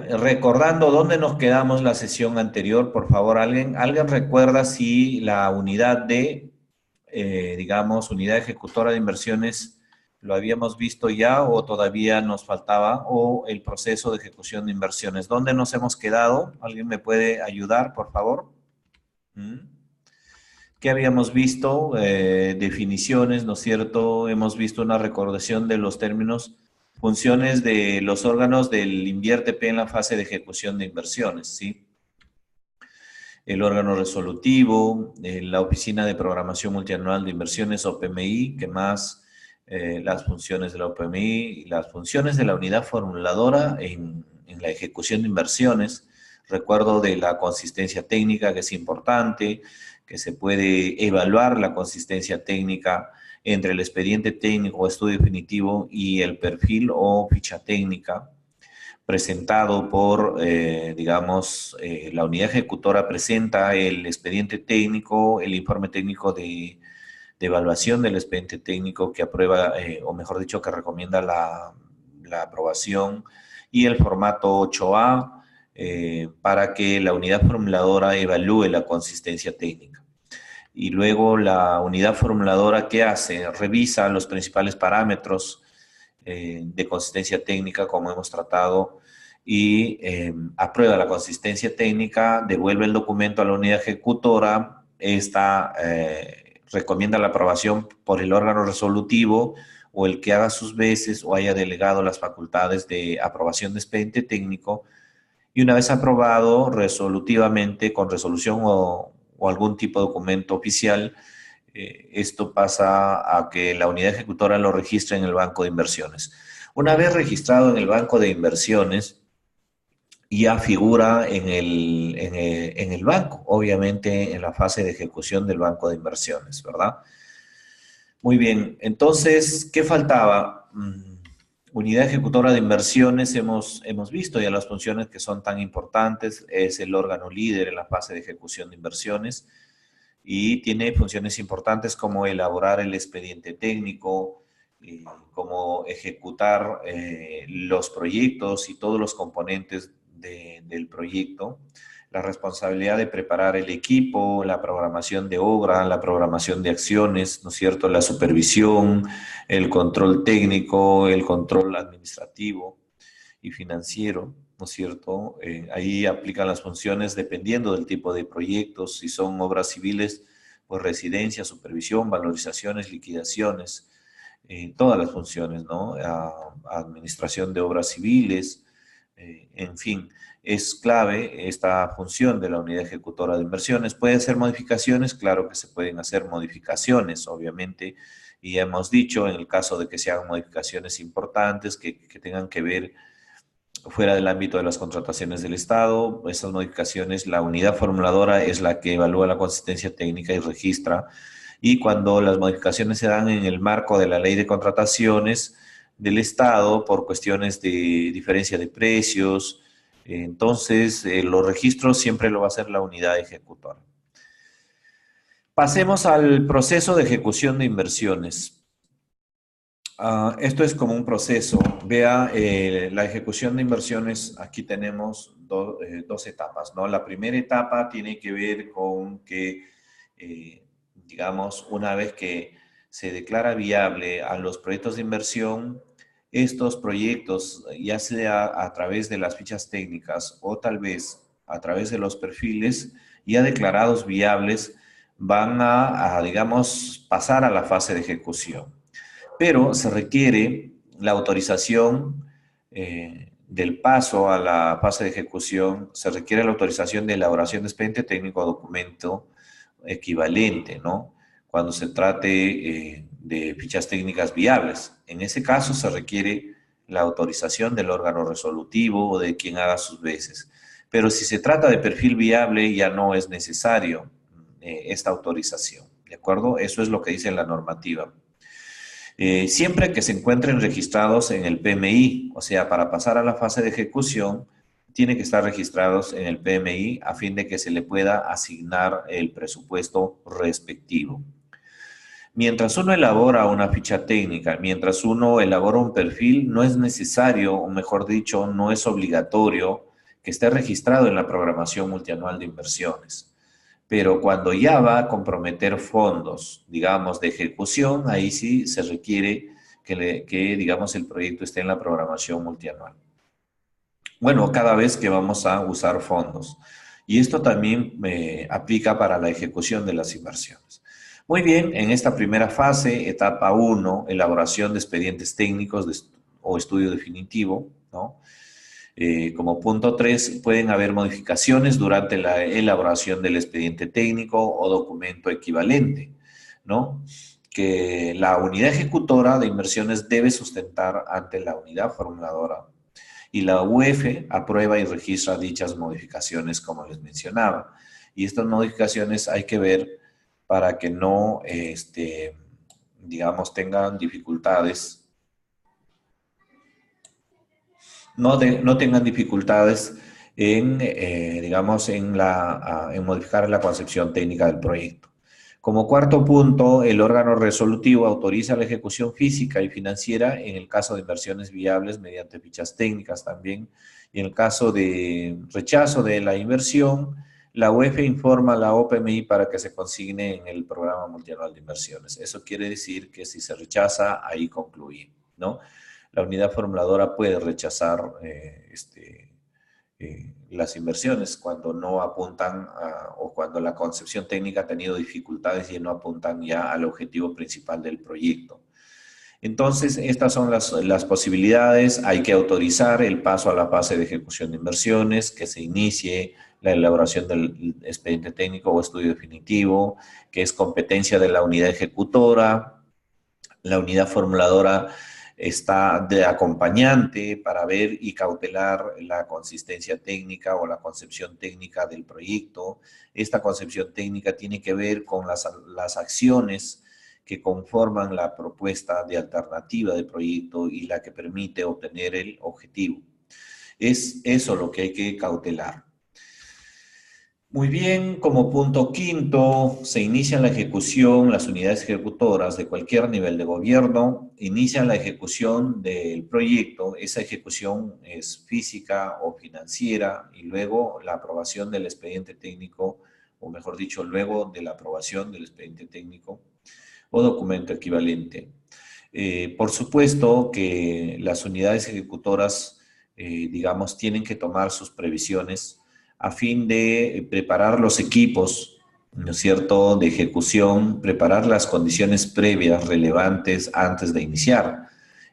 Recordando dónde nos quedamos la sesión anterior, por favor, ¿alguien recuerda si la unidad de, digamos, unidad ejecutora de inversiones lo habíamos visto ya o todavía nos faltaba, o el proceso de ejecución de inversiones? ¿Dónde nos hemos quedado? ¿Alguien me puede ayudar, por favor? ¿Mm? ¿Qué habíamos visto? Definiciones, ¿no es cierto? Hemos visto una recordación de los términos, funciones de los órganos del INVIERTE-P en la fase de ejecución de inversiones, ¿sí? El órgano resolutivo, la Oficina de Programación Multianual de Inversiones, OPMI, ¿qué más? Las funciones de la OPMI, las funciones de la unidad formuladora en la ejecución de inversiones. Recuerdo de la consistencia técnica, que es importante, que se puede evaluar la consistencia técnica entre el expediente técnico o estudio definitivo y el perfil o ficha técnica presentado por, digamos, la unidad ejecutora presenta el expediente técnico, el informe técnico de evaluación del expediente técnico que aprueba, o mejor dicho, que recomienda la aprobación, y el formato 8A para que la unidad formuladora evalúe la consistencia técnica. Y luego la unidad formuladora, ¿qué hace? Revisa los principales parámetros de consistencia técnica, como hemos tratado, y aprueba la consistencia técnica, devuelve el documento a la unidad ejecutora, esta recomienda la aprobación por el órgano resolutivo o el que haga sus veces o haya delegado las facultades de aprobación de expediente técnico, y una vez aprobado resolutivamente con resolución o algún tipo de documento oficial, esto pasa a que la unidad ejecutora lo registre en el banco de inversiones. Una vez registrado en el banco de inversiones, ya figura en el banco, obviamente en la fase de ejecución del banco de inversiones, ¿verdad? Muy bien, entonces, ¿qué faltaba? Unidad ejecutora de inversiones, hemos visto ya las funciones que son tan importantes, es el órgano líder en la fase de ejecución de inversiones y tiene funciones importantes como elaborar el expediente técnico, como ejecutar los proyectos y todos los componentes del proyecto, la responsabilidad de preparar el equipo, la programación de obra, la programación de acciones, ¿no es cierto?, la supervisión, el control técnico, el control administrativo y financiero, ¿no es cierto? Ahí aplican las funciones dependiendo del tipo de proyectos, si son obras civiles, pues residencia, supervisión, valorizaciones, liquidaciones, todas las funciones, ¿no? Administración de obras civiles, en fin, es clave esta función de la unidad ejecutora de inversiones. ¿Pueden ser modificaciones? Claro que se pueden hacer modificaciones, obviamente, y ya hemos dicho, en el caso de que se hagan modificaciones importantes que tengan que ver fuera del ámbito de las contrataciones del Estado, esas modificaciones, la unidad formuladora es la que evalúa la consistencia técnica y registra, y cuando las modificaciones se dan en el marco de la ley de contrataciones del Estado por cuestiones de diferencia de precios, entonces los registros siempre lo va a hacer la unidad ejecutora. Pasemos al proceso de ejecución de inversiones. Esto es como un proceso. Vea, la ejecución de inversiones, aquí tenemos dos etapas, ¿no? La primera etapa tiene que ver con que, digamos, una vez que se declara viable a los proyectos de inversión, estos proyectos, ya sea a través de las fichas técnicas o tal vez a través de los perfiles ya declarados viables, van digamos, pasar a la fase de ejecución, pero se requiere la autorización del paso a la fase de ejecución, se requiere la autorización de elaboración de expediente técnico o documento equivalente, ¿no? Cuando se trate de fichas técnicas viables. En ese caso se requiere la autorización del órgano resolutivo o de quien haga sus veces. Pero si se trata de perfil viable, ya no es necesario esta autorización, ¿de acuerdo? Eso es lo que dice la normativa. Siempre que se encuentren registrados en el PMI, o sea, para pasar a la fase de ejecución, tienen que estar registrados en el PMI a fin de que se le pueda asignar el presupuesto respectivo. Mientras uno elabora una ficha técnica, mientras uno elabora un perfil, no es necesario, o mejor dicho, no es obligatorio que esté registrado en la programación multianual de inversiones. Pero cuando ya va a comprometer fondos, digamos, de ejecución, ahí sí se requiere que, digamos, el proyecto esté en la programación multianual. Bueno, cada vez que vamos a usar fondos. Y esto también aplica para la ejecución de las inversiones. Muy bien, en esta primera fase, etapa 1, elaboración de expedientes técnicos o estudio definitivo, ¿no? Como punto 3, pueden haber modificaciones durante la elaboración del expediente técnico o documento equivalente, ¿no? Que la unidad ejecutora de inversiones debe sustentar ante la unidad formuladora y la UF aprueba y registra dichas modificaciones, como les mencionaba. Y estas modificaciones hay que ver para que no, digamos, tengan dificultades, no tengan dificultades en, digamos, en modificar la concepción técnica del proyecto. Como cuarto punto, el órgano resolutivo autoriza la ejecución física y financiera en el caso de inversiones viables mediante fichas técnicas también. Y en el caso de rechazo de la inversión, la UEF informa a la OPMI para que se consigne en el programa multianual de inversiones. Eso quiere decir que si se rechaza, ahí concluye, ¿no? La unidad formuladora puede rechazar las inversiones cuando no apuntan o cuando la concepción técnica ha tenido dificultades y no apuntan ya al objetivo principal del proyecto. Entonces, estas son las posibilidades. Hay que autorizar el paso a la fase de ejecución de inversiones, que se inicie la elaboración del expediente técnico o estudio definitivo, que es competencia de la unidad ejecutora. La unidad formuladora está de acompañante para ver y cautelar la consistencia técnica o la concepción técnica del proyecto. Esta concepción técnica tiene que ver con las acciones que conforman la propuesta de alternativa del proyecto y la que permite obtener el objetivo. Es eso lo que hay que cautelar. Muy bien, como punto quinto, se inicia la ejecución, las unidades ejecutoras de cualquier nivel de gobierno inician la ejecución del proyecto. Esa ejecución es física o financiera y luego la aprobación del expediente técnico, o mejor dicho, luego de la aprobación del expediente técnico o documento equivalente. Por supuesto que las unidades ejecutoras, digamos, tienen que tomar sus previsiones a fin de preparar los equipos, ¿no es cierto?, de ejecución, preparar las condiciones previas relevantes antes de iniciar.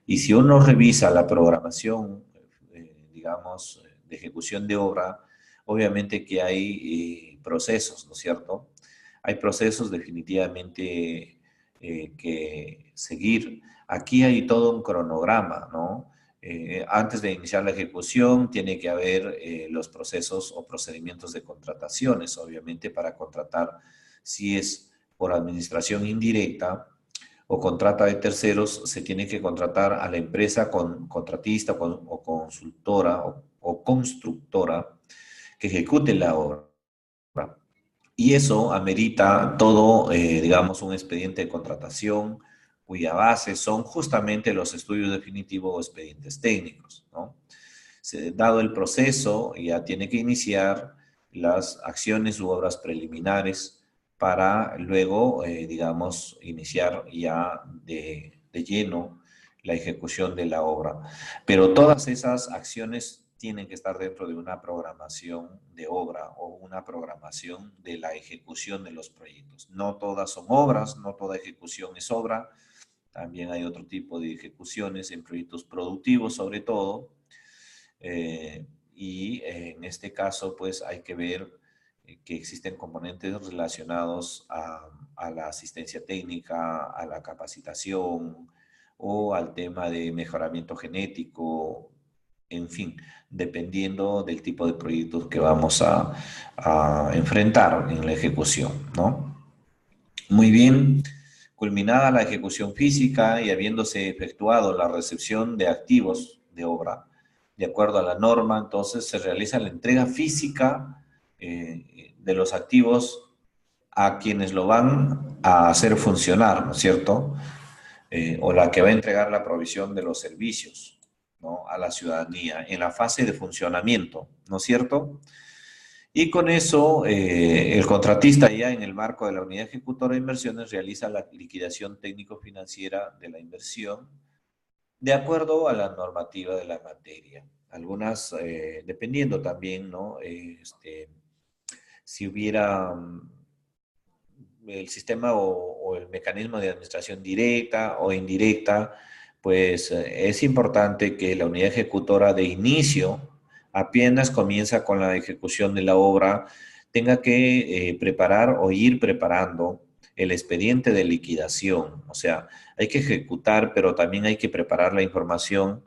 Y si uno revisa la programación, digamos, de ejecución de obra, obviamente que hay procesos, ¿no es cierto? Hay procesos definitivamente que seguir. Aquí hay todo un cronograma, ¿no? Antes de iniciar la ejecución tiene que haber los procesos o procedimientos de contrataciones, obviamente para contratar si es por administración indirecta o contrata de terceros, se tiene que contratar a la empresa contratista o consultora o constructora que ejecute la obra. Y eso amerita todo, digamos, un expediente de contratación cuya base son justamente los estudios definitivos o expedientes técnicos, ¿no? Dado el proceso, ya tiene que iniciar las acciones u obras preliminares para luego, digamos, iniciar ya de lleno la ejecución de la obra. Pero todas esas acciones tienen que estar dentro de una programación de obra o una programación de la ejecución de los proyectos. No todas son obras, no toda ejecución es obra. También hay otro tipo de ejecuciones en proyectos productivos, sobre todo. En este caso, pues hay que ver que existen componentes relacionados a la asistencia técnica, a la capacitación o al tema de mejoramiento genético, en fin, dependiendo del tipo de proyectos que vamos a enfrentar en la ejecución, ¿no? Muy bien. culminada la ejecución física y habiéndose efectuado la recepción de activos de obra, de acuerdo a la norma, entonces se realiza la entrega física de los activos a quienes lo van a hacer funcionar, ¿no es cierto? O la que va a entregar la provisión de los servicios, ¿no?, a la ciudadanía en la fase de funcionamiento, ¿no es cierto? Y con eso, el contratista ya en el marco de la unidad ejecutora de inversiones realiza la liquidación técnico-financiera de la inversión de acuerdo a la normativa de la materia. Algunas, dependiendo también, ¿no? Si hubiera el sistema o el mecanismo de administración directa o indirecta, pues es importante que la unidad ejecutora de inicio, apenas comienza con la ejecución de la obra, tenga que preparar o ir preparando el expediente de liquidación. O sea, hay que ejecutar, pero también hay que preparar la información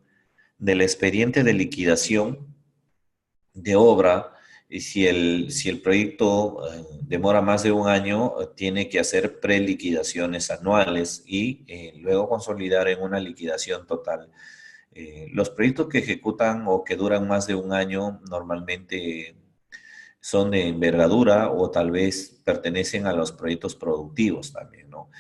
del expediente de liquidación de obra, y si el proyecto demora más de un año, tiene que hacer preliquidaciones anuales y luego consolidar en una liquidación total. Los proyectos que ejecutan o que duran más de un año normalmente son de envergadura o tal vez pertenecen a los proyectos productivos también, ¿no?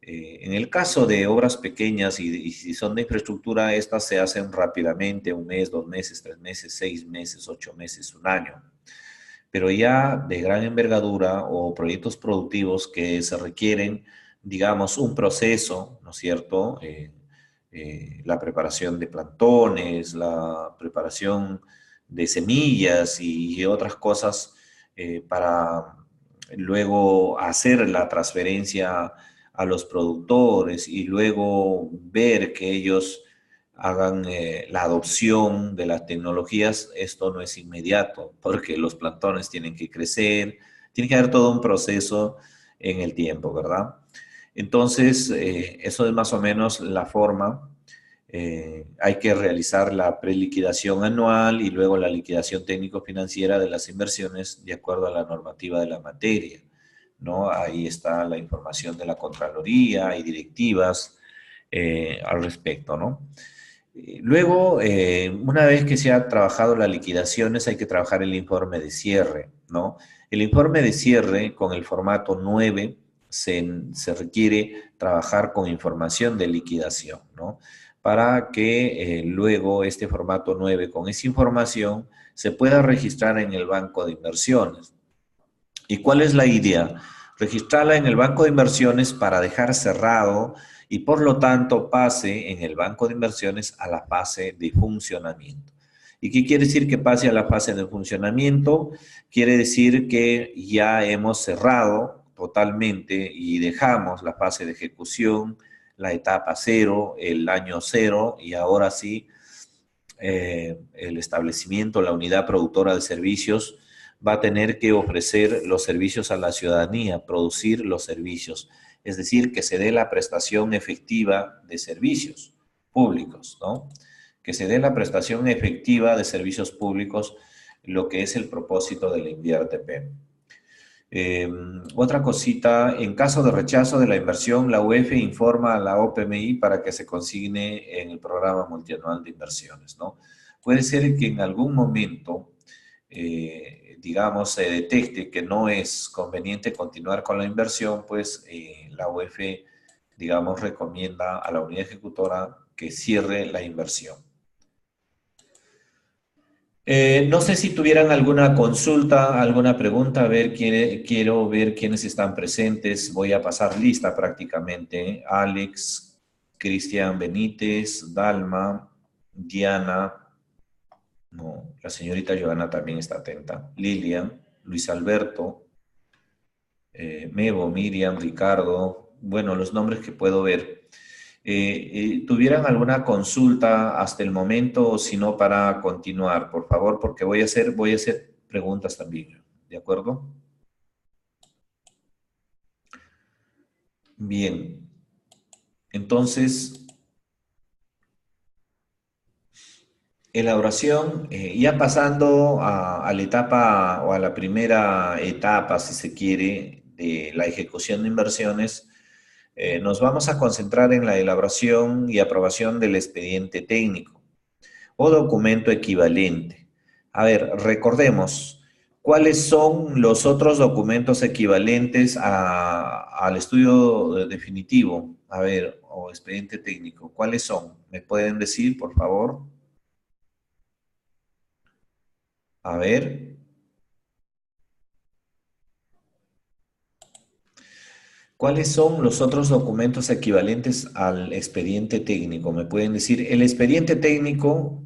En el caso de obras pequeñas y si son de infraestructura, estas se hacen rápidamente, un mes, 2 meses, 3 meses, 6 meses, 8 meses, un año. Pero ya de gran envergadura o proyectos productivos que se requieren, digamos, un proceso, ¿no es cierto? La preparación de plantones, la preparación de semillas y otras cosas para luego hacer la transferencia a los productores y luego ver que ellos hagan la adopción de las tecnologías. Esto no es inmediato, porque los plantones tienen que crecer, tiene que haber todo un proceso en el tiempo, ¿verdad? Entonces, eso es más o menos la forma. Hay que realizar la preliquidación anual y luego la liquidación técnico-financiera de las inversiones de acuerdo a la normativa de la materia, ¿no? Ahí está la información de la Contraloría y directivas al respecto, ¿no? Luego, una vez que se ha trabajado las liquidaciones, hay que trabajar el informe de cierre, ¿no? El informe de cierre con el formato 9 se requiere trabajar con información de liquidación, ¿no? Para que luego este formato 9 con esa información se pueda registrar en el banco de inversiones. ¿Y cuál es la idea? Registrarla en el banco de inversiones para dejar cerrado y por lo tanto pase en el banco de inversiones a la fase de funcionamiento. ¿Y qué quiere decir que pase a la fase de funcionamiento? Quiere decir que ya hemos cerrado totalmente y dejamos la fase de ejecución, la etapa cero, el año cero, y ahora sí el establecimiento, la unidad productora de servicios, va a tener que ofrecer los servicios a la ciudadanía, producir los servicios. Es decir, que se dé la prestación efectiva de servicios públicos, ¿no? Que se dé la prestación efectiva de servicios públicos, lo que es el propósito de la INVIERTP. Otra cosita, en caso de rechazo de la inversión, la UEF informa a la OPMI para que se consigne en el programa multianual de inversiones, ¿no? Puede ser que en algún momento, digamos, se detecte que no es conveniente continuar con la inversión, pues la UEF, digamos, recomienda a la unidad ejecutora que cierre la inversión. No sé si tuvieran alguna consulta, alguna pregunta, a ver, quiero ver quiénes están presentes. Voy a pasar lista prácticamente. Alex, Cristian Benítez, Dalma, Diana, no, la señorita Joana también está atenta, Lilian, Luis Alberto, Mebo, Miriam, Ricardo, bueno, los nombres que puedo ver. ¿Tuvieran alguna consulta hasta el momento o si no para continuar, por favor? Porque voy a hacer preguntas también, ¿de acuerdo? Bien, entonces, elaboración, ya pasando a la etapa o a la primera etapa, si se quiere, de la ejecución de inversiones. nos vamos a concentrar en la elaboración y aprobación del expediente técnico o documento equivalente. A ver, recordemos, ¿cuáles son los otros documentos equivalentes al estudio definitivo? A ver, o expediente técnico, ¿cuáles son? ¿Me pueden decir, por favor? A ver. ¿Cuáles son los otros documentos equivalentes al expediente técnico? Me pueden decir, el expediente técnico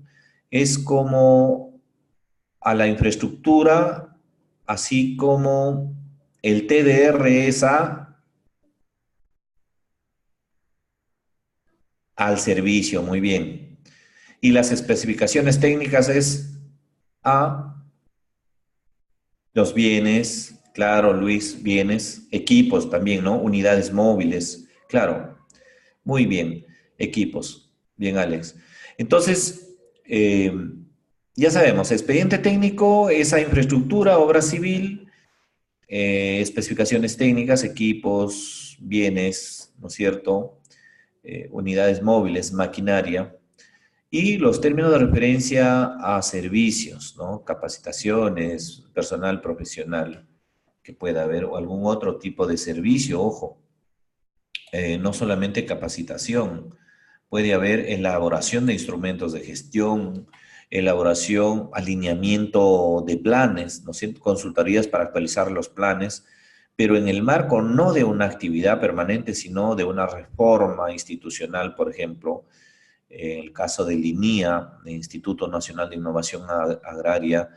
es como a la infraestructura, así como el TDR es al servicio, muy bien. Y las especificaciones técnicas es a los bienes, claro, Luis, bienes, equipos también, ¿no? Unidades móviles, claro. Muy bien, equipos. Bien, Alex. Entonces, ya sabemos, expediente técnico, esa infraestructura, obra civil, especificaciones técnicas, equipos, bienes, ¿no es cierto? Unidades móviles, maquinaria. Y los términos de referencia a servicios, ¿no? Capacitaciones, personal profesional que pueda haber o algún otro tipo de servicio, ojo, no solamente capacitación, puede haber elaboración de instrumentos de gestión, elaboración, alineamiento de planes, ¿no es cierto? Consultorías para actualizar los planes, pero en el marco no de una actividad permanente, sino de una reforma institucional, por ejemplo, el caso del INIA, el Instituto Nacional de Innovación Agraria,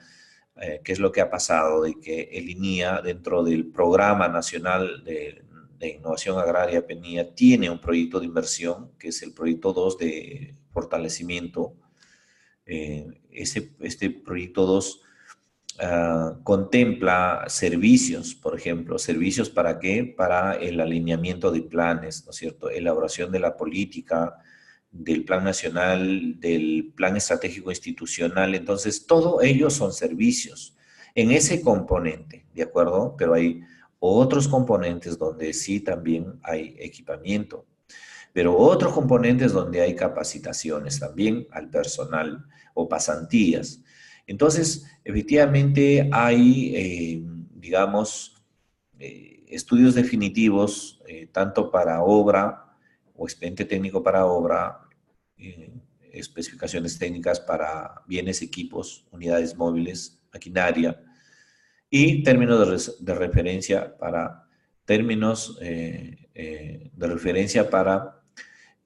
qué es lo que ha pasado, de que el INIA, dentro del Programa Nacional de Innovación Agraria, PENIA, tiene un proyecto de inversión, que es el proyecto 2 de fortalecimiento. Este proyecto 2 contempla servicios, por ejemplo, servicios para qué? Para el alineamiento de planes, ¿no es cierto? Elaboración de la política, del plan nacional, del plan estratégico institucional. Entonces, todo ellos son servicios en ese componente, ¿de acuerdo? Pero hay otros componentes donde sí también hay equipamiento, pero otros componentes donde hay capacitaciones también al personal o pasantías. Entonces, efectivamente hay, digamos, estudios definitivos, tanto para obra o expediente técnico para obra, eh, especificaciones técnicas para bienes, equipos, unidades móviles, maquinaria, y términos de referencia para términos de referencia para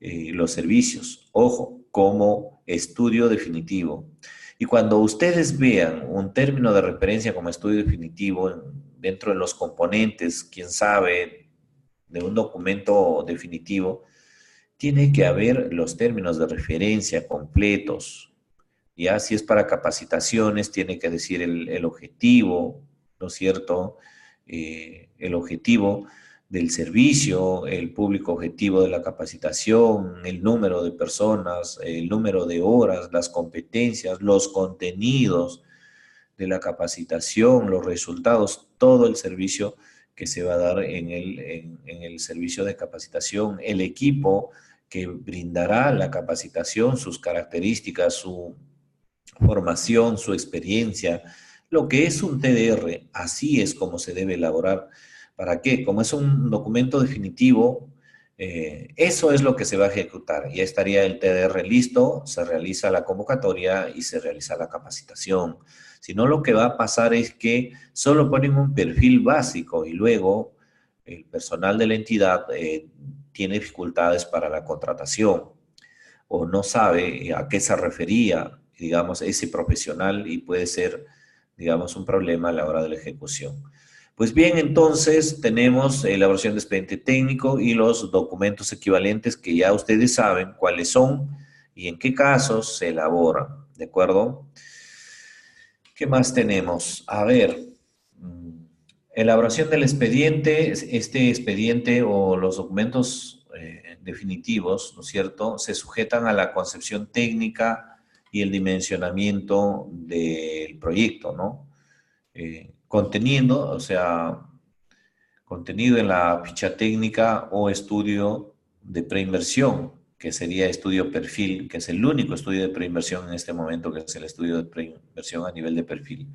los servicios. Ojo, como estudio definitivo. Y cuando ustedes vean un término de referencia como estudio definitivo dentro de los componentes, quién sabe, de un documento definitivo, tiene que haber los términos de referencia completos. Ya si es para capacitaciones, tiene que decir el objetivo, ¿no es cierto? El objetivo del servicio, el público objetivo de la capacitación, el número de personas, el número de horas, las competencias, los contenidos de la capacitación, los resultados, todo el servicio que se va a dar en el servicio de capacitación, el equipo que brindará la capacitación, sus características, su formación, su experiencia, lo que es un TDR, así es como se debe elaborar. ¿Para qué? Como es un documento definitivo, eso es lo que se va a ejecutar. Ya estaría el TDR listo, se realiza la convocatoria y se realiza la capacitación. Si no, lo que va a pasar es que solo ponen un perfil básico y luego el personal de la entidad tiene dificultades para la contratación o no sabe a qué se refería, digamos, ese profesional y puede ser, digamos, un problema a la hora de la ejecución. Pues bien, entonces tenemos elaboración de expediente técnico y los documentos equivalentes que ya ustedes saben cuáles son y en qué casos se elaboran, ¿de acuerdo? ¿Qué más tenemos? A ver, elaboración del expediente, este expediente o los documentos definitivos, ¿no es cierto?, se sujetan a la concepción técnica y el dimensionamiento del proyecto, ¿no? Conteniendo, o sea, contenido en la ficha técnica o estudio de preinversión, que sería estudio perfil, que es el único estudio de preinversión en este momento, que es el estudio de preinversión a nivel de perfil,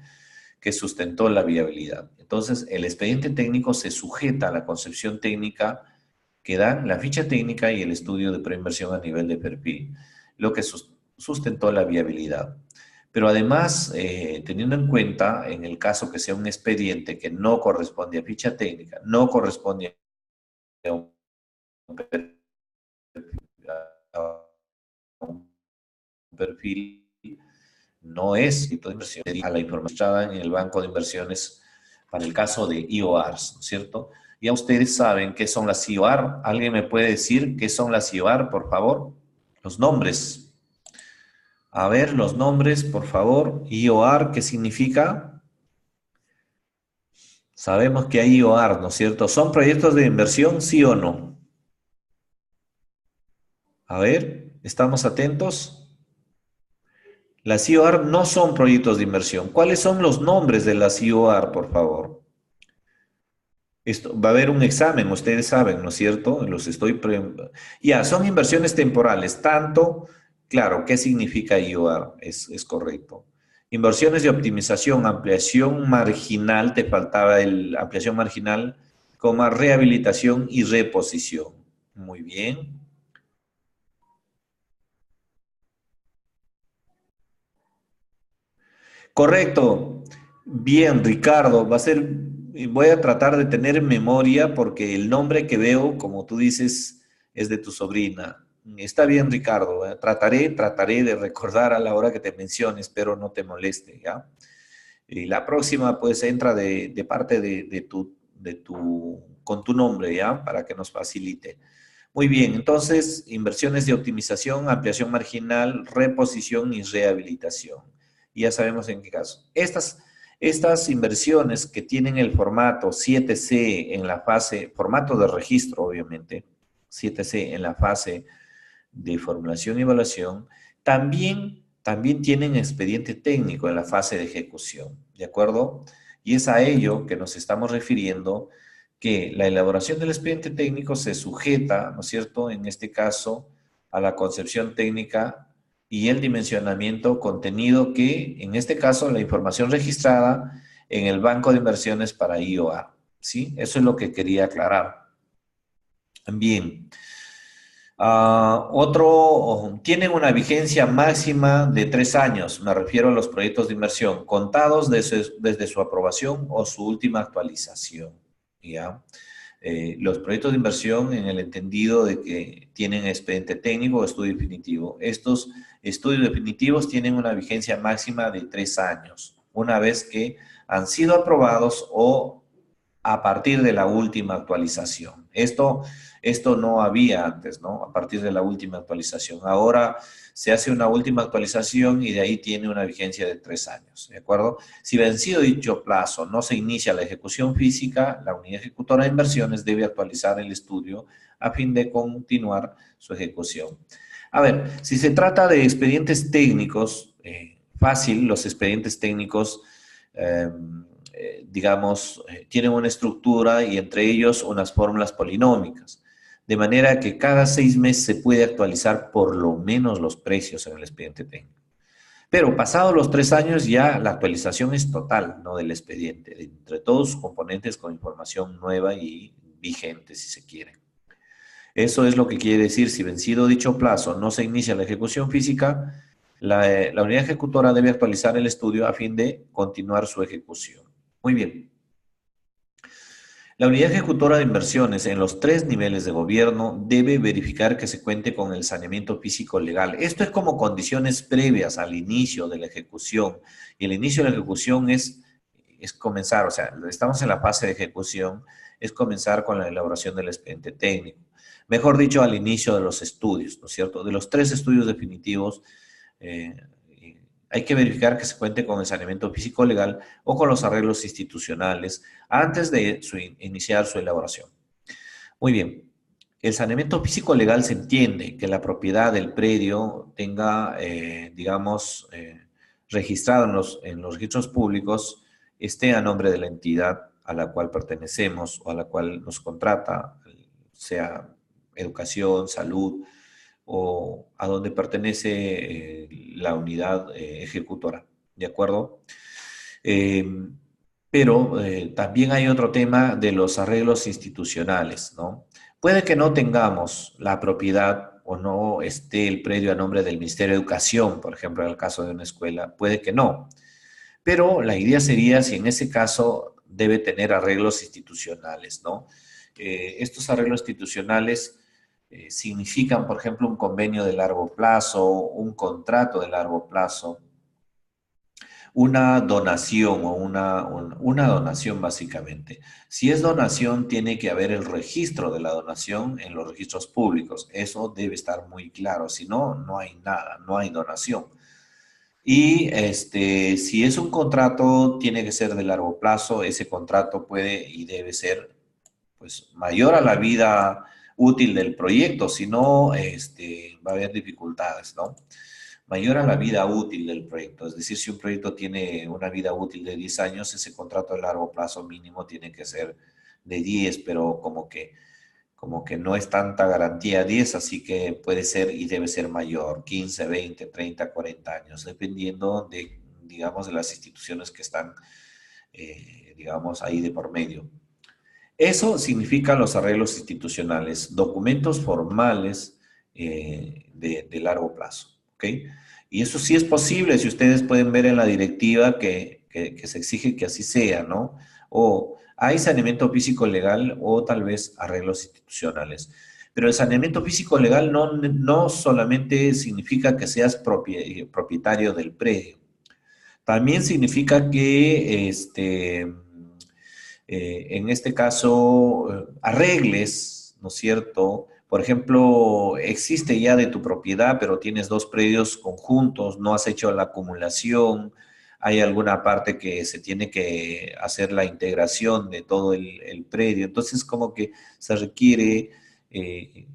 que sustentó la viabilidad. Entonces, el expediente técnico se sujeta a la concepción técnica que dan la ficha técnica y el estudio de preinversión a nivel de perfil, lo que sustentó la viabilidad. Pero además, teniendo en cuenta, en el caso que sea un expediente que no corresponde a ficha técnica, no corresponde a un perfil, no es tipo de inversión a la información en el banco de inversiones para el caso de IORs, ¿no es cierto? Ya ustedes saben qué son las IOR. ¿Alguien me puede decir qué son las IOR, por favor? Los nombres. A ver, los nombres, por favor. IOR, ¿qué significa? Sabemos que hay IOR, ¿no es cierto? ¿Son proyectos de inversión, sí o no? A ver, ¿estamos atentos? Las IOR no son proyectos de inversión. ¿Cuáles son los nombres de las IOR, por favor? Esto, va a haber un examen, ustedes saben, ¿no es cierto? Ya, son inversiones temporales, tanto, claro, ¿qué significa IOR? Es correcto. Inversiones de optimización, ampliación marginal, te faltaba el ampliación marginal, coma, rehabilitación y reposición. Muy bien. Correcto. Bien, Ricardo, voy a tratar de tener memoria porque el nombre que veo, como tú dices, es de tu sobrina. Está bien, Ricardo. Trataré de recordar a la hora que te mencione, espero no te moleste, ¿ya? Y la próxima, pues, entra de parte con tu nombre, ¿ya? Para que nos facilite. Muy bien, entonces, inversiones de optimización, ampliación marginal, reposición y rehabilitación. Y ya sabemos en qué caso. Estas inversiones que tienen el formato 7C en la fase, formato de registro, obviamente, 7C en la fase de formulación y evaluación, también tienen expediente técnico en la fase de ejecución, ¿de acuerdo? Y es a ello que nos estamos refiriendo que la elaboración del expediente técnico se sujeta, ¿no es cierto?, en este caso, a la concepción técnica y el dimensionamiento contenido que, en este caso, la información registrada en el banco de inversiones para IOA, ¿sí? Eso es lo que quería aclarar. Bien. Tienen una vigencia máxima de 3 años, me refiero a los proyectos de inversión, contados desde su aprobación o su última actualización, ¿ya? Los proyectos de inversión en el entendido de que tienen expediente técnico o estudio definitivo. Estos estudios definitivos tienen una vigencia máxima de 3 años, una vez que han sido aprobados o a partir de la última actualización. Esto no había antes, ¿no? A partir de la última actualización. Ahora se hace una última actualización y de ahí tiene una vigencia de 3 años, ¿de acuerdo? Si vencido dicho plazo no se inicia la ejecución física, la unidad ejecutora de inversiones debe actualizar el estudio a fin de continuar su ejecución. A ver, si se trata de expedientes técnicos, fácil, los expedientes técnicos digamos, tienen una estructura y entre ellos unas fórmulas polinómicas. De manera que cada 6 meses se puede actualizar por lo menos los precios en el expediente técnico. Pero pasados los 3 años ya la actualización es total, ¿no? Del expediente, entre todos sus componentes con información nueva y vigente, si se quiere. Eso es lo que quiere decir, si vencido dicho plazo no se inicia la ejecución física, la unidad ejecutora debe actualizar el estudio a fin de continuar su ejecución. Muy bien. La unidad ejecutora de inversiones en los 3 niveles de gobierno debe verificar que se cuente con el saneamiento físico legal. Esto es como condiciones previas al inicio de la ejecución. Y el inicio de la ejecución es comenzar, o sea, estamos en la fase de ejecución, es comenzar con la elaboración del expediente técnico. Mejor dicho, al inicio de los estudios, ¿no es cierto? De los 3 estudios definitivos, eh, hay que verificar que se cuente con el saneamiento físico legal o con los arreglos institucionales antes de iniciar su elaboración. Muy bien. El saneamiento físico legal se entiende que la propiedad del predio tenga, digamos, registrado en los registros públicos, esté a nombre de la entidad a la cual pertenecemos o a la cual nos contrata, sea educación, salud, o a donde pertenece la unidad ejecutora, ¿de acuerdo? Eh, pero también hay otro tema de los arreglos institucionales, ¿no? Puede que no tengamos la propiedad o no esté el predio a nombre del Ministerio de Educación, por ejemplo, en el caso de una escuela, puede que no. Pero la idea sería si en ese caso debe tener arreglos institucionales, ¿no? Estos arreglos institucionales significan, por ejemplo, un convenio de largo plazo, un contrato de largo plazo, una donación o una donación básicamente. Si es donación, tiene que haber el registro de la donación en los registros públicos. Eso debe estar muy claro. Si no, no hay nada, no hay donación. Y si es un contrato, tiene que ser de largo plazo. Ese contrato puede y debe ser pues, mayor a la vida útil del proyecto. Si no, va a haber dificultades, ¿no? Mayor a la vida útil del proyecto. Es decir, si un proyecto tiene una vida útil de 10 años, ese contrato de largo plazo mínimo tiene que ser de 10, pero como que no es tanta garantía 10, así que puede ser y debe ser mayor, 15, 20, 30, 40 años, dependiendo de, digamos, de las instituciones que están, digamos, ahí de por medio. Eso significa los arreglos institucionales, documentos formales de largo plazo, ¿ok? Y eso sí es posible, si ustedes pueden ver en la directiva que se exige que así sea, ¿no? O hay saneamiento físico legal o tal vez arreglos institucionales. Pero el saneamiento físico legal no solamente significa que seas propietario del predio, también significa que en este caso, arregles, ¿no es cierto? Por ejemplo, existe ya de tu propiedad, pero tienes dos predios conjuntos, no has hecho la acumulación, hay alguna parte que se tiene que hacer la integración de todo el predio. Entonces, como que se requiere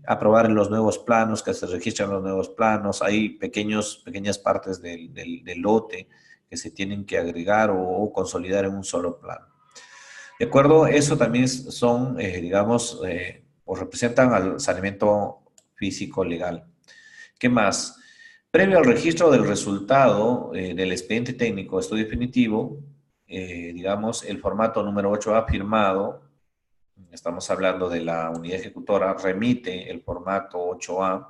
aprobar los nuevos planos, que se registran los nuevos planos, hay pequeñas partes del lote que se tienen que agregar o consolidar en un solo plano. ¿De acuerdo? Eso también son, digamos, o representan al saneamiento físico legal. ¿Qué más? Previo al registro del resultado del expediente técnico estudio definitivo, digamos, el formato número 8A firmado, estamos hablando de la unidad ejecutora, remite el formato 8A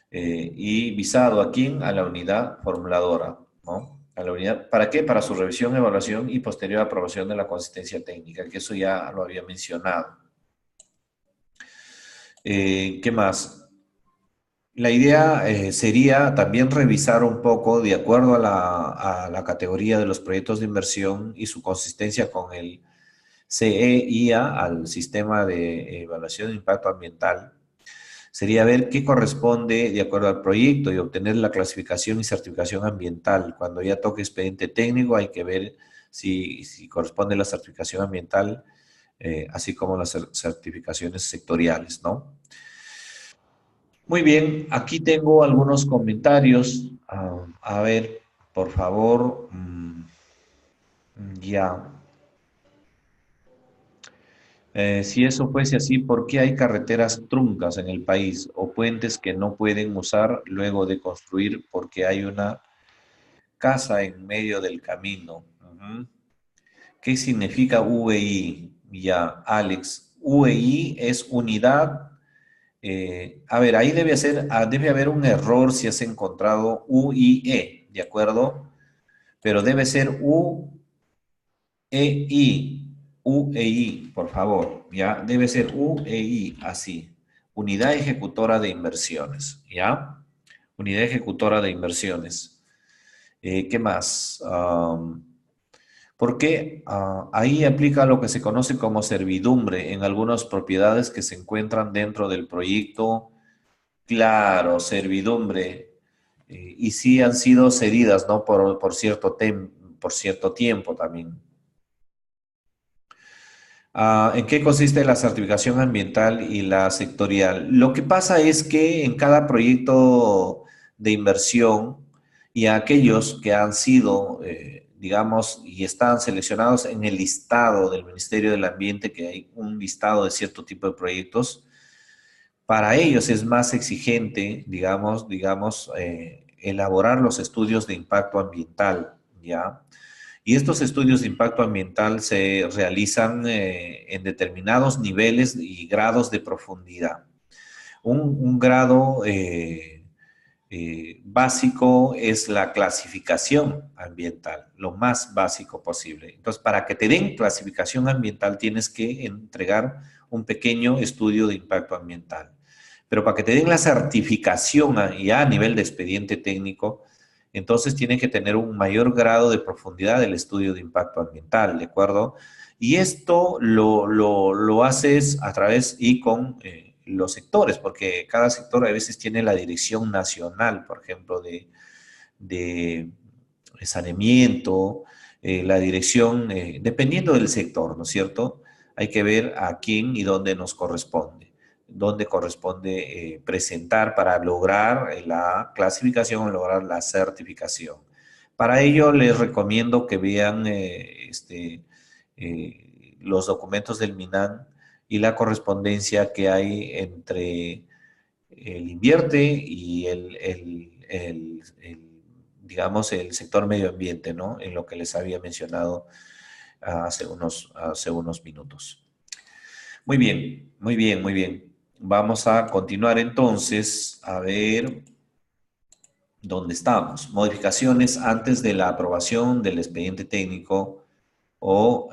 y visado a quién? A la unidad formuladora, ¿no? A la unidad, ¿para qué? Para su revisión, evaluación y posterior aprobación de la consistencia técnica, que eso ya lo había mencionado. ¿Qué más? La idea sería también revisar un poco, de acuerdo a la categoría de los proyectos de inversión y su consistencia con el CEIA, al Sistema de Evaluación de Impacto Ambiental, sería ver qué corresponde de acuerdo al proyecto y obtener la clasificación y certificación ambiental. Cuando ya toque expediente técnico hay que ver si corresponde la certificación ambiental, así como las certificaciones sectoriales, ¿no? Muy bien, aquí tengo algunos comentarios. A ver, por favor, ya. Si eso fuese así, ¿por qué hay carreteras truncas en el país o puentes que no pueden usar luego de construir porque hay una casa en medio del camino? Ujú. ¿Qué significa UEI? Ya, Alex. UEI es unidad. A ver, ahí debe haber un error si has encontrado UIE, ¿de acuerdo? Pero debe ser UEI, UEI, por favor, ¿ya? Debe ser UEI, así. Unidad Ejecutora de Inversiones, ¿ya? Unidad Ejecutora de Inversiones. ¿Qué más? Porque ahí aplica lo que se conoce como servidumbre en algunas propiedades que se encuentran dentro del proyecto. Claro, servidumbre. Y sí han sido cedidas, ¿no? Por cierto tiempo también. ¿En qué consiste la certificación ambiental y la sectorial? Lo que pasa es que en cada proyecto de inversión y aquellos que han sido, digamos, y están seleccionados en el listado del Ministerio del Ambiente, que hay un listado de cierto tipo de proyectos, para ellos es más exigente, elaborar los estudios de impacto ambiental, ¿ya? Y estos estudios de impacto ambiental se realizan en determinados niveles y grados de profundidad. Un grado básico es la clasificación ambiental, lo más básico posible. Entonces, para que te den clasificación ambiental, tienes que entregar un pequeño estudio de impacto ambiental. Pero para que te den la certificación ya a nivel de expediente técnico, entonces tienes que tener un mayor grado de profundidad del estudio de impacto ambiental, ¿de acuerdo? Y esto lo haces a través y con los sectores, porque cada sector a veces tiene la dirección nacional, por ejemplo, de saneamiento, la dirección, dependiendo del sector, ¿no es cierto? Hay que ver a quién y dónde corresponde presentar para lograr la clasificación o lograr la certificación. Para ello les recomiendo que vean los documentos del MINAN y la correspondencia que hay entre el invierte y digamos, el sector medio ambiente, ¿no? En lo que les había mencionado hace unos minutos. Muy bien, muy bien, muy bien. Vamos a continuar entonces a ver dónde estamos. Modificaciones antes de la aprobación del expediente técnico o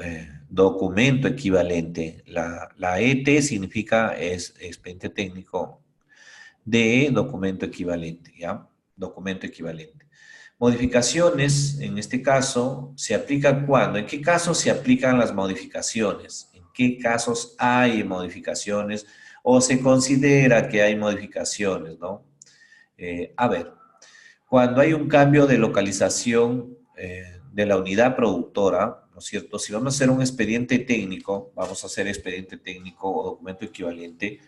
documento equivalente. La ET significa es expediente técnico de documento equivalente, ¿ya? Documento equivalente. Modificaciones, en este caso, se aplican cuando, ¿en qué casos se aplican las modificaciones? ¿En qué casos hay modificaciones o se considera que hay modificaciones, ¿no? A ver, cuando hay un cambio de localización de la unidad productora, ¿no es cierto? Si vamos a hacer un expediente técnico, vamos a hacer expediente técnico o documento equivalente,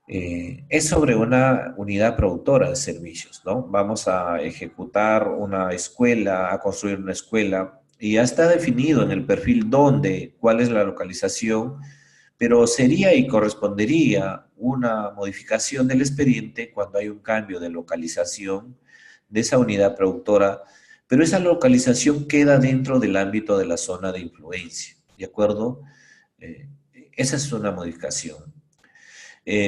es sobre una unidad productora de servicios, ¿no? Vamos a ejecutar una escuela, a construir una escuela, y ya está definido en el perfil dónde, cuál es la localización, pero sería y correspondería una modificación del expediente cuando hay un cambio de localización de esa unidad productora, pero esa localización queda dentro del ámbito de la zona de influencia, ¿de acuerdo? Eh, Esa es una modificación.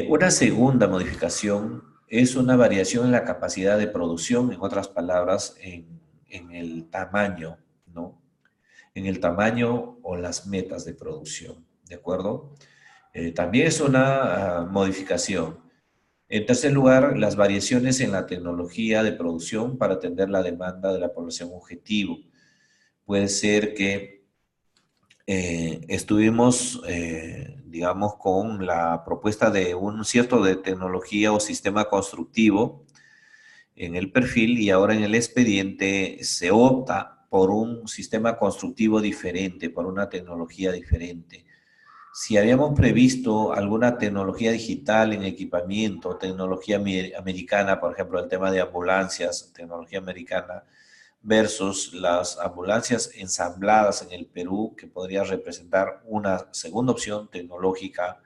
Una segunda modificación es una variación en la capacidad de producción, en otras palabras, en el tamaño, ¿no? En el tamaño o las metas de producción, ¿de acuerdo? También es una modificación. En tercer lugar, las variaciones en la tecnología de producción para atender la demanda de la población objetivo. Puede ser que estuvimos, digamos, con la propuesta de un cierto de tecnología o sistema constructivo en el perfil y ahora en el expediente se opta por un sistema constructivo diferente, por una tecnología diferente. Si habíamos previsto alguna tecnología digital en equipamiento, tecnología americana, por ejemplo, el tema de ambulancias, tecnología americana, versus las ambulancias ensambladas en el Perú, que podría representar una segunda opción tecnológica.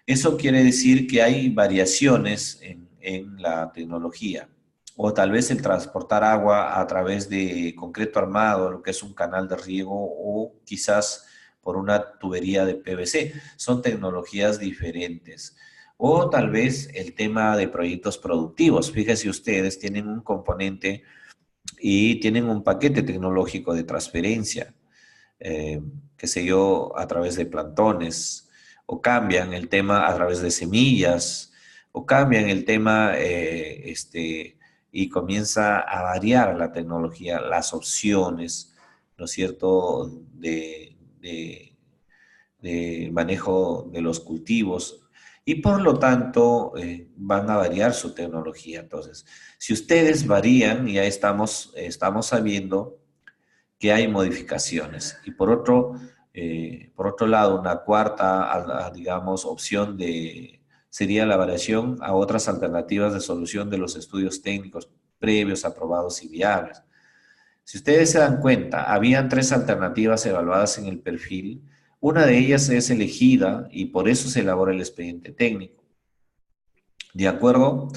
Eso quiere decir que hay variaciones en la tecnología, o tal vez el transportar agua a través de concreto armado, lo que es un canal de riego, o quizás por una tubería de PVC. Son tecnologías diferentes. O tal vez el tema de proyectos productivos. Fíjense ustedes, tienen un componente y tienen un paquete tecnológico de transferencia, eh, qué sé yo, a través de plantones, o cambian el tema a través de semillas, o cambian el tema y comienza a variar la tecnología, las opciones, ¿no es cierto?, de manejo de los cultivos y por lo tanto van a variar su tecnología. Entonces, si ustedes varían, ya estamos sabiendo que hay modificaciones. Y por otro lado, una cuarta, digamos, opción sería la variación a otras alternativas de solución de los estudios técnicos previos, aprobados y viables. Si ustedes se dan cuenta, habían tres alternativas evaluadas en el perfil. Una de ellas es elegida y por eso se elabora el expediente técnico. ¿De acuerdo?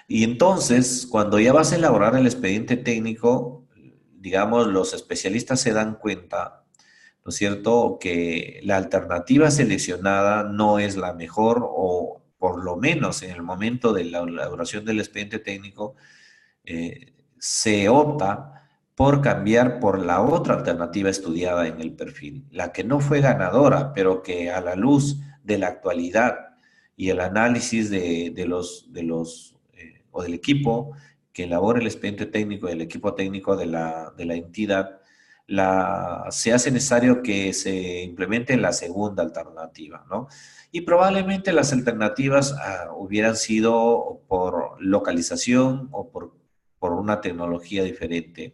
Y entonces, cuando ya vas a elaborar el expediente técnico, digamos, los especialistas se dan cuenta, ¿no es cierto?, que la alternativa seleccionada no es la mejor o por lo menos en el momento de la elaboración del expediente técnico, se opta por cambiar por la otra alternativa estudiada en el perfil, la que no fue ganadora, pero que a la luz de la actualidad y el análisis o del equipo que elabora el expediente técnico y el equipo técnico de la entidad, se hace necesario que se implemente la segunda alternativa, ¿no? Y probablemente las alternativas hubieran sido por localización o por una tecnología diferente,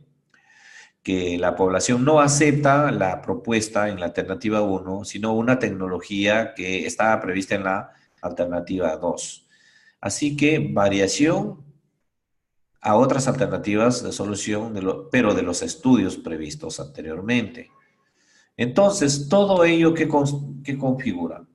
que la población no acepta la propuesta en la alternativa uno, sino una tecnología que estaba prevista en la alternativa 2. Así que variación a otras alternativas de solución, pero de los estudios previstos anteriormente. Entonces, todo ello que configura.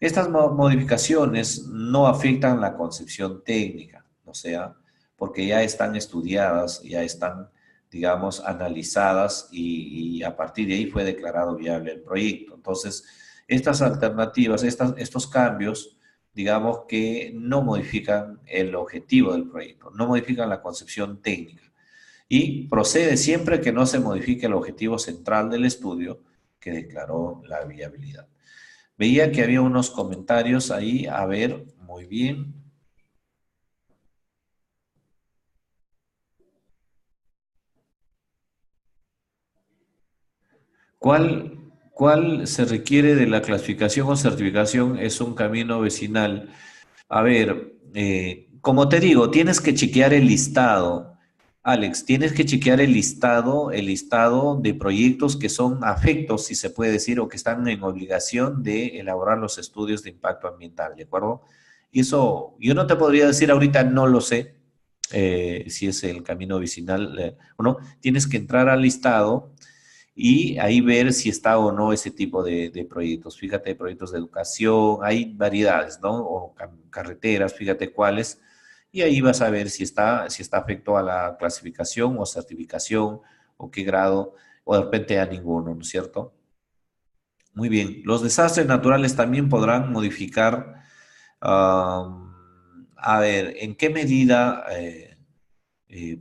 Estas modificaciones no afectan la concepción técnica, o sea, porque ya están estudiadas, ya están, digamos, analizadas y a partir de ahí fue declarado viable el proyecto. Entonces, estas alternativas, estos cambios, digamos que no modifican el objetivo del proyecto, no modifican la concepción técnica y procede siempre que no se modifique el objetivo central del estudio que declaró la viabilidad. Veía que había unos comentarios ahí. A ver, muy bien. ¿Cuál se requiere de la clasificación o certificación? Es un camino vecinal. A ver, como te digo, tienes que chequear el listado. Alex, tienes que chequear el listado de proyectos que son afectos, si se puede decir, o que están en obligación de elaborar los estudios de impacto ambiental, ¿de acuerdo? Y eso, yo no te podría decir ahorita, no lo sé, si es el camino vecinal o no. Tienes que entrar al listado y ahí ver si está o no ese tipo de proyectos. Fíjate, proyectos de educación, hay variedades, ¿no? O carreteras, fíjate cuáles, y ahí vas a ver si está afecto a la clasificación o certificación, o qué grado, o de repente a ninguno, ¿no es cierto? Muy bien. Los desastres naturales también podrán modificar, a ver, ¿en qué medida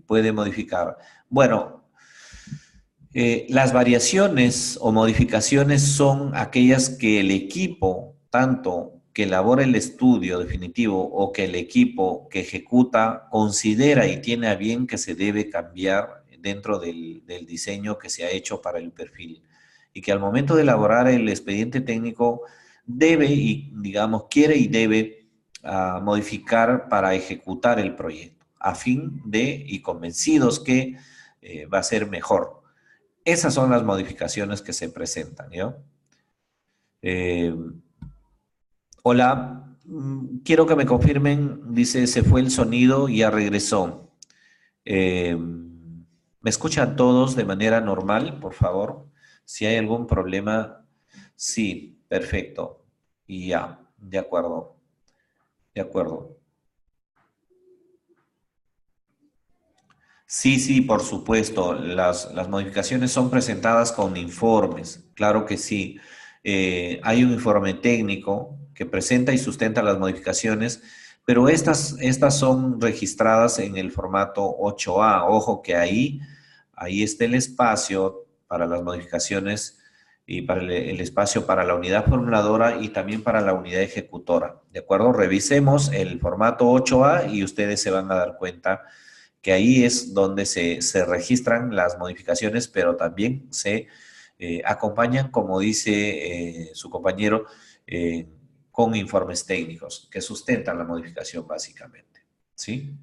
puede modificar? Bueno, las variaciones o modificaciones son aquellas que el equipo, tanto que elabora el estudio definitivo o que el equipo que ejecuta, considera y tiene a bien que se debe cambiar dentro del diseño que se ha hecho para el perfil. Y que al momento de elaborar el expediente técnico debe y, digamos, quiere y debe modificar para ejecutar el proyecto, a fin de, y convencidos que va a ser mejor. Esas son las modificaciones que se presentan, ¿yo? Eh, hola, quiero que me confirmen, dice, se fue el sonido y ya regresó. ¿Me escuchan todos de manera normal, por favor? Si hay algún problema, sí, perfecto. Y ya, de acuerdo, de acuerdo. Sí, sí, por supuesto. Las modificaciones son presentadas con informes, claro que sí. Hay un informe técnico que presenta y sustenta las modificaciones, pero estas son registradas en el formato 8A. Ojo que ahí está el espacio para las modificaciones y para el espacio para la unidad formuladora y también para la unidad ejecutora. ¿De acuerdo? Revisemos el formato 8A y ustedes se van a dar cuenta que ahí es donde se registran las modificaciones, pero también se acompañan, como dice su compañero, con informes técnicos que sustentan la modificación básicamente. ¿Sí?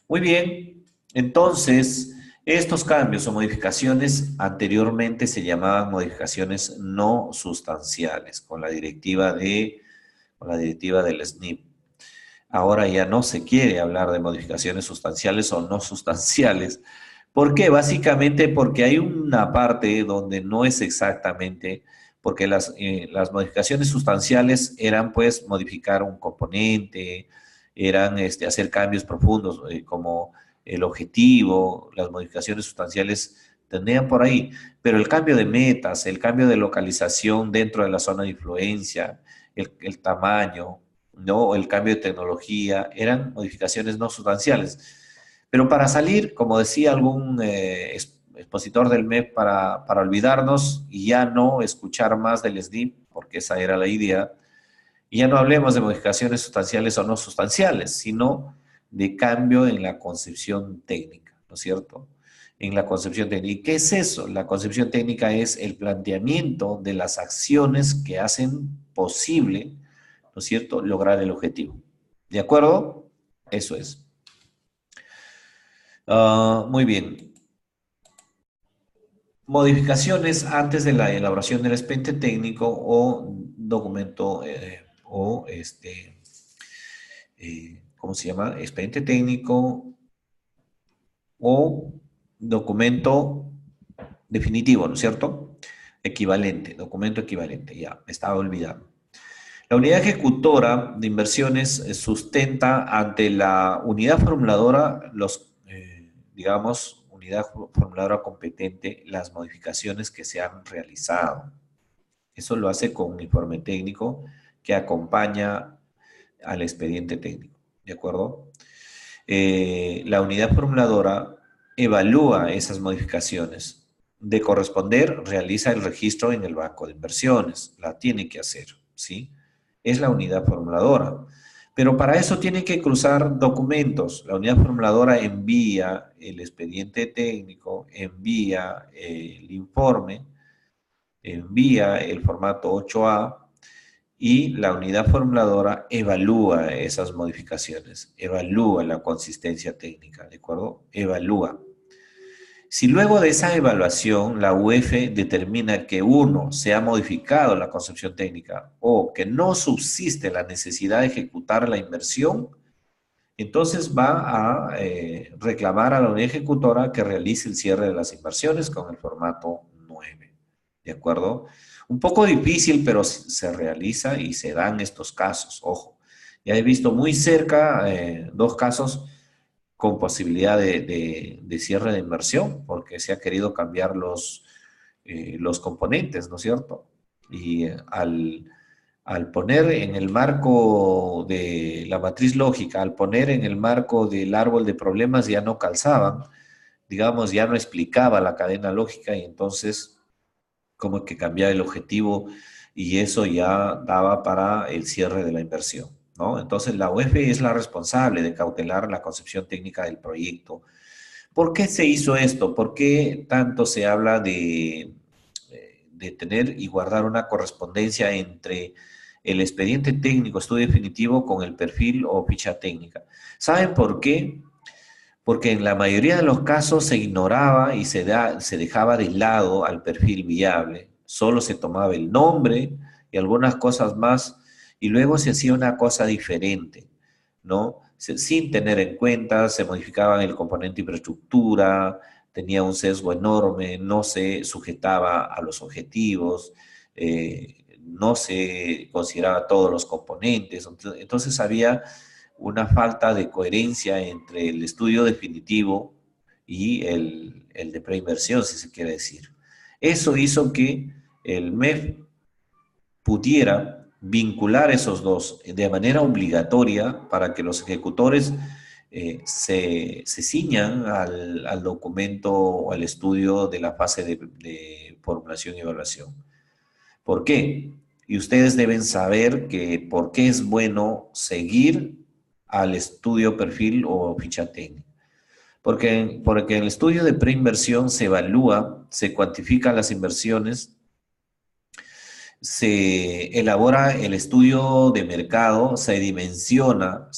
Muy bien, entonces, estos cambios o modificaciones anteriormente se llamaban modificaciones no sustanciales con la directiva del SNIP. Ahora ya no se quiere hablar de modificaciones sustanciales o no sustanciales, ¿Por qué? Básicamente porque hay una parte donde no es exactamente, porque las modificaciones sustanciales eran pues modificar un componente, eran hacer cambios profundos, como el objetivo, las modificaciones sustanciales tenían por ahí, pero el cambio de metas, el cambio de localización dentro de la zona de influencia, el tamaño, ¿no? O el cambio de tecnología, eran modificaciones no sustanciales. Pero para salir, como decía algún expositor del MEP, para olvidarnos y ya no escuchar más del SNIP, porque esa era la idea, y ya no hablemos de modificaciones sustanciales o no sustanciales, sino de cambio en la concepción técnica, ¿no es cierto? En la concepción técnica. ¿Y qué es eso? La concepción técnica es el planteamiento de las acciones que hacen posible, ¿no es cierto?, lograr el objetivo. ¿De acuerdo? Eso es. Muy bien. Modificaciones antes de la elaboración del expediente técnico o documento o ¿cómo se llama? Expediente técnico o documento definitivo, ¿no es cierto? Equivalente, documento equivalente, ya, me estaba olvidando. La unidad ejecutora de inversiones sustenta ante la unidad formuladora digamos, unidad formuladora competente las modificaciones que se han realizado. Eso lo hace con un informe técnico que acompaña al expediente técnico, ¿de acuerdo? La unidad formuladora evalúa esas modificaciones. De corresponder, realiza el registro en el banco de inversiones. La tiene que hacer, ¿sí? Es la unidad formuladora. Pero para eso tiene que cruzar documentos. La unidad formuladora envía el expediente técnico, envía el informe, envía el formato 8A y la unidad formuladora evalúa esas modificaciones, evalúa la consistencia técnica, ¿de acuerdo? Evalúa. Si luego de esa evaluación la UF determina que uno, se ha modificado la concepción técnica o que no subsiste la necesidad de ejecutar la inversión, entonces va a reclamar a la unidad ejecutora que realice el cierre de las inversiones con el formato 9. ¿De acuerdo? Un poco difícil, pero se realiza y se dan estos casos. Ojo, ya he visto muy cerca dos casos con posibilidad de cierre de inversión, porque se ha querido cambiar los componentes, ¿no es cierto? Y al poner en el marco de la matriz lógica, al poner en el marco del árbol de problemas ya no calzaban, digamos, ya no explicaba la cadena lógica y entonces como que cambiaba el objetivo y eso ya daba para el cierre de la inversión, ¿no? Entonces la UEF es la responsable de cautelar la concepción técnica del proyecto. ¿Por qué se hizo esto? ¿Por qué tanto se habla de tener y guardar una correspondencia entre el expediente técnico, estudio definitivo, con el perfil o ficha técnica? ¿Saben por qué? Porque en la mayoría de los casos se ignoraba y se dejaba de lado al perfil viable. Solo se tomaba el nombre y algunas cosas más y luego se hacía una cosa diferente, ¿no? Sin tener en cuenta, se modificaba el componente infraestructura, tenía un sesgo enorme, no se sujetaba a los objetivos, no se consideraba todos los componentes. Entonces había una falta de coherencia entre el estudio definitivo y el de preinversión, si se quiere decir. Eso hizo que el MEF pudiera vincular esos dos de manera obligatoria para que los ejecutores se ciñan al documento o al estudio de la fase de formulación y evaluación. ¿Por qué? Y ustedes deben saber que por qué es bueno seguir al estudio perfil o ficha técnica. Porque en el estudio de preinversión se evalúa, se cuantifican las inversiones, se elabora el estudio de mercado, se dimensiona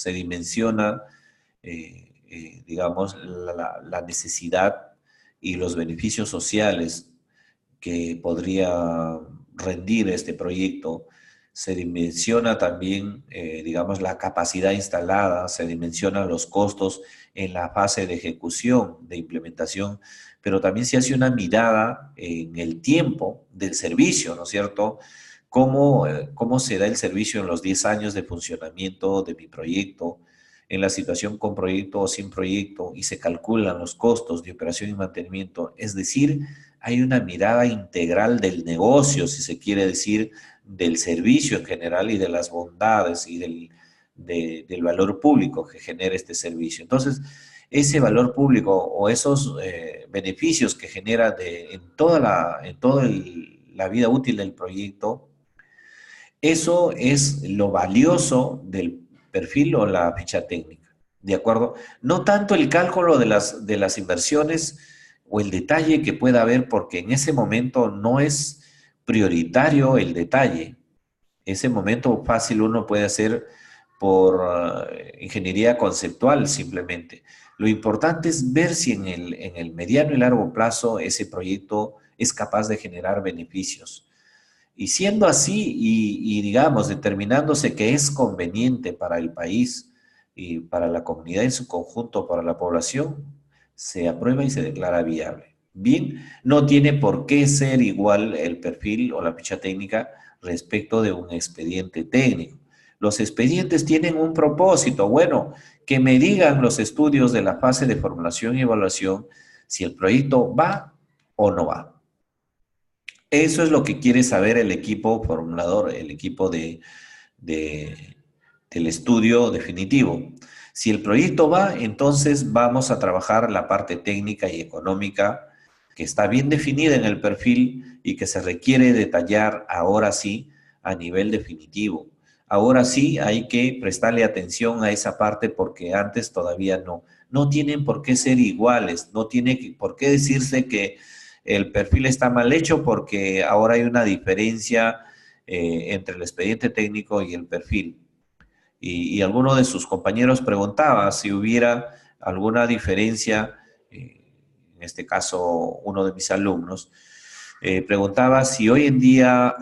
digamos, la necesidad y los beneficios sociales que podría rendir este proyecto. se dimensiona también, digamos, la capacidad instalada, se dimensionan los costos en la fase de ejecución, de implementación, pero también se hace una mirada en el tiempo del servicio, ¿no es cierto? Cómo se da el servicio en los 10 años de funcionamiento de mi proyecto, en la situación con proyecto o sin proyecto, y se calculan los costos de operación y mantenimiento. Es decir, hay una mirada integral del negocio, si se quiere decir, del servicio en general y de las bondades y del valor público que genera este servicio. Entonces, ese valor público o esos beneficios que genera en toda la vida útil del proyecto, eso es lo valioso del perfil o la ficha técnica, ¿de acuerdo? No tanto el cálculo de las inversiones o el detalle que pueda haber, porque en ese momento no es prioritario el detalle. Ese momento fácil uno puede hacer por ingeniería conceptual simplemente. Lo importante es ver si en el mediano y largo plazo ese proyecto es capaz de generar beneficios. Y siendo así y, digamos, determinándose que es conveniente para el país y para la comunidad en su conjunto, para la población, se aprueba y se declara viable. Bien, no tiene por qué ser igual el perfil o la ficha técnica respecto de un expediente técnico. Los expedientes tienen un propósito, bueno, que me digan los estudios de la fase de formulación y evaluación si el proyecto va o no va. Eso es lo que quiere saber el equipo formulador, el equipo de- del estudio definitivo. Si el proyecto va, entonces vamos a trabajar la parte técnica y económica que está bien definida en el perfil y que se requiere detallar ahora sí a nivel definitivo. Ahora sí hay que prestarle atención a esa parte porque antes todavía no. No tienen por qué ser iguales, no tiene por qué decirse que el perfil está mal hecho porque ahora hay una diferencia entre el expediente técnico y el perfil. Y alguno de sus compañeros preguntaba si hubiera alguna diferencia, en este caso uno de mis alumnos, preguntaba si hoy en día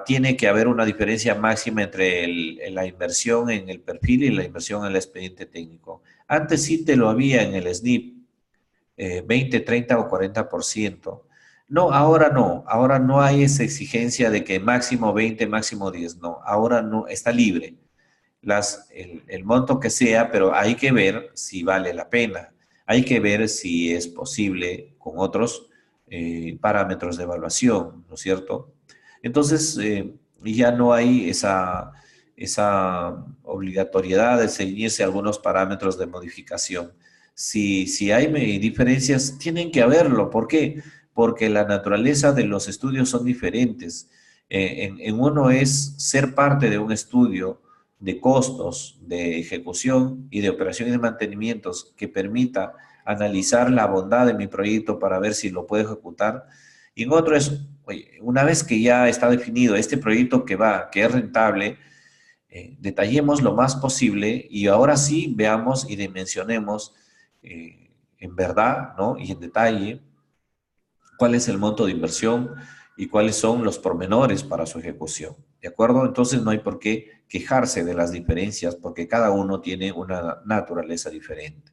tiene que haber una diferencia máxima entre la inversión en el perfil y la inversión en el expediente técnico. Antes sí te lo había en el SNIP, 20, 30 o 40%. No, ahora no hay esa exigencia de que máximo 20, máximo 10, no, ahora no, está libre el monto que sea, pero hay que ver si vale la pena, hay que ver si es posible con otros parámetros de evaluación, ¿no es cierto? Entonces, ya no hay esa obligatoriedad de ceñirse a algunos parámetros de modificación. Si hay diferencias, tienen que haberlo. ¿Por qué? Porque la naturaleza de los estudios son diferentes. En uno es ser parte de un estudio de costos, de ejecución y de operación y de mantenimientos que permita analizar la bondad de mi proyecto para ver si lo puedo ejecutar. Y en otro es, oye, una vez que ya está definido este proyecto que va, que es rentable, detallemos lo más posible y ahora sí veamos y dimensionemos en verdad, ¿no? Y en detalle cuál es el monto de inversión y cuáles son los pormenores para su ejecución. ¿De acuerdo? Entonces no hay por qué quejarse de las diferencias porque cada uno tiene una naturaleza diferente.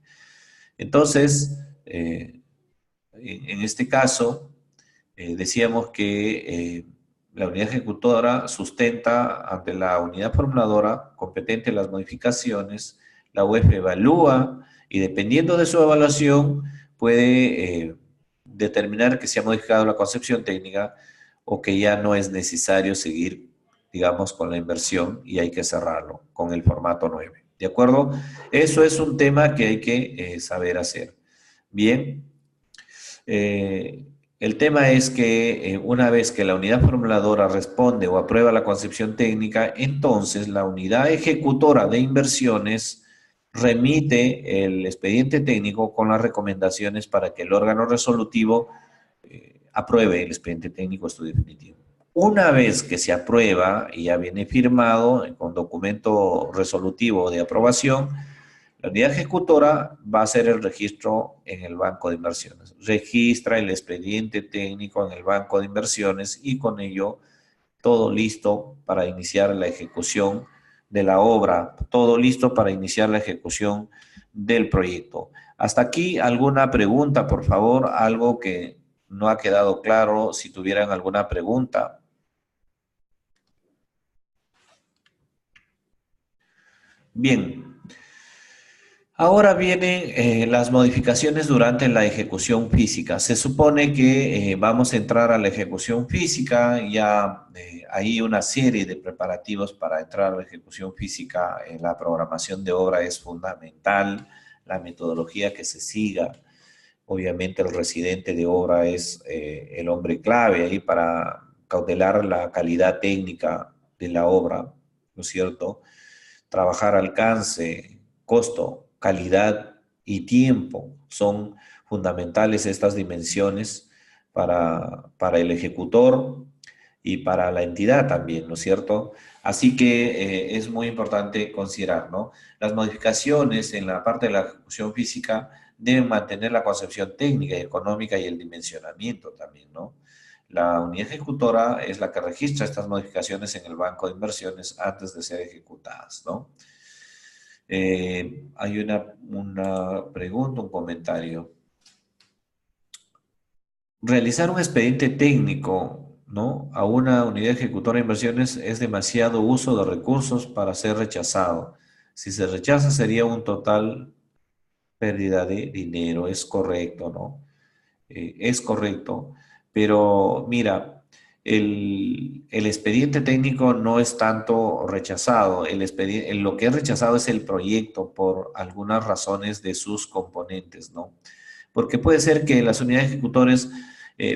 Entonces, en este caso, decíamos que la unidad ejecutora sustenta ante la unidad formuladora competente las modificaciones, la UEF evalúa y dependiendo de su evaluación puede determinar que se ha modificado la concepción técnica o que ya no es necesario seguir, digamos, con la inversión y hay que cerrarlo con el formato 9. ¿De acuerdo? Eso es un tema que hay que saber hacer. Bien. Eh, el tema es que una vez que la unidad formuladora responde o aprueba la concepción técnica, entonces la unidad ejecutora de inversiones remite el expediente técnico con las recomendaciones para que el órgano resolutivo apruebe el expediente técnico estudio definitivo. Una vez que se aprueba y ya viene firmado con documento resolutivo de aprobación, la unidad ejecutora va a hacer el registro en el banco de inversiones. Registra el expediente técnico en el banco de inversiones y con ello todo listo para iniciar la ejecución de la obra, todo listo para iniciar la ejecución del proyecto. Hasta aquí, ¿alguna pregunta, por favor? Algo que no ha quedado claro, si tuvieran alguna pregunta. Bien, ahora vienen las modificaciones durante la ejecución física. Se supone que vamos a entrar a la ejecución física, ya hay una serie de preparativos para entrar a la ejecución física. La programación de obra es fundamental, la metodología que se siga. Obviamente el residente de obra es el hombre clave ahí para cautelar la calidad técnica de la obra, ¿no es cierto? Trabajar alcance, costo, calidad y tiempo son fundamentales estas dimensiones para el ejecutor y para la entidad también, ¿no es cierto? Así que es muy importante considerar, ¿no? Las modificaciones en la parte de la ejecución física deben mantener la concepción técnica y económica y el dimensionamiento también, ¿no? La unidad ejecutora es la que registra estas modificaciones en el banco de inversiones antes de ser ejecutadas, ¿no? Hay una pregunta, un comentario. Realizar un expediente técnico, ¿no? A una unidad ejecutora de inversiones es demasiado uso de recursos para ser rechazado. Si se rechaza sería un total pérdida de dinero, es correcto, ¿no? Es correcto, pero mira, el expediente técnico no es tanto rechazado, lo que es rechazado es el proyecto por algunas razones de sus componentes, ¿no? Porque puede ser que las unidades ejecutores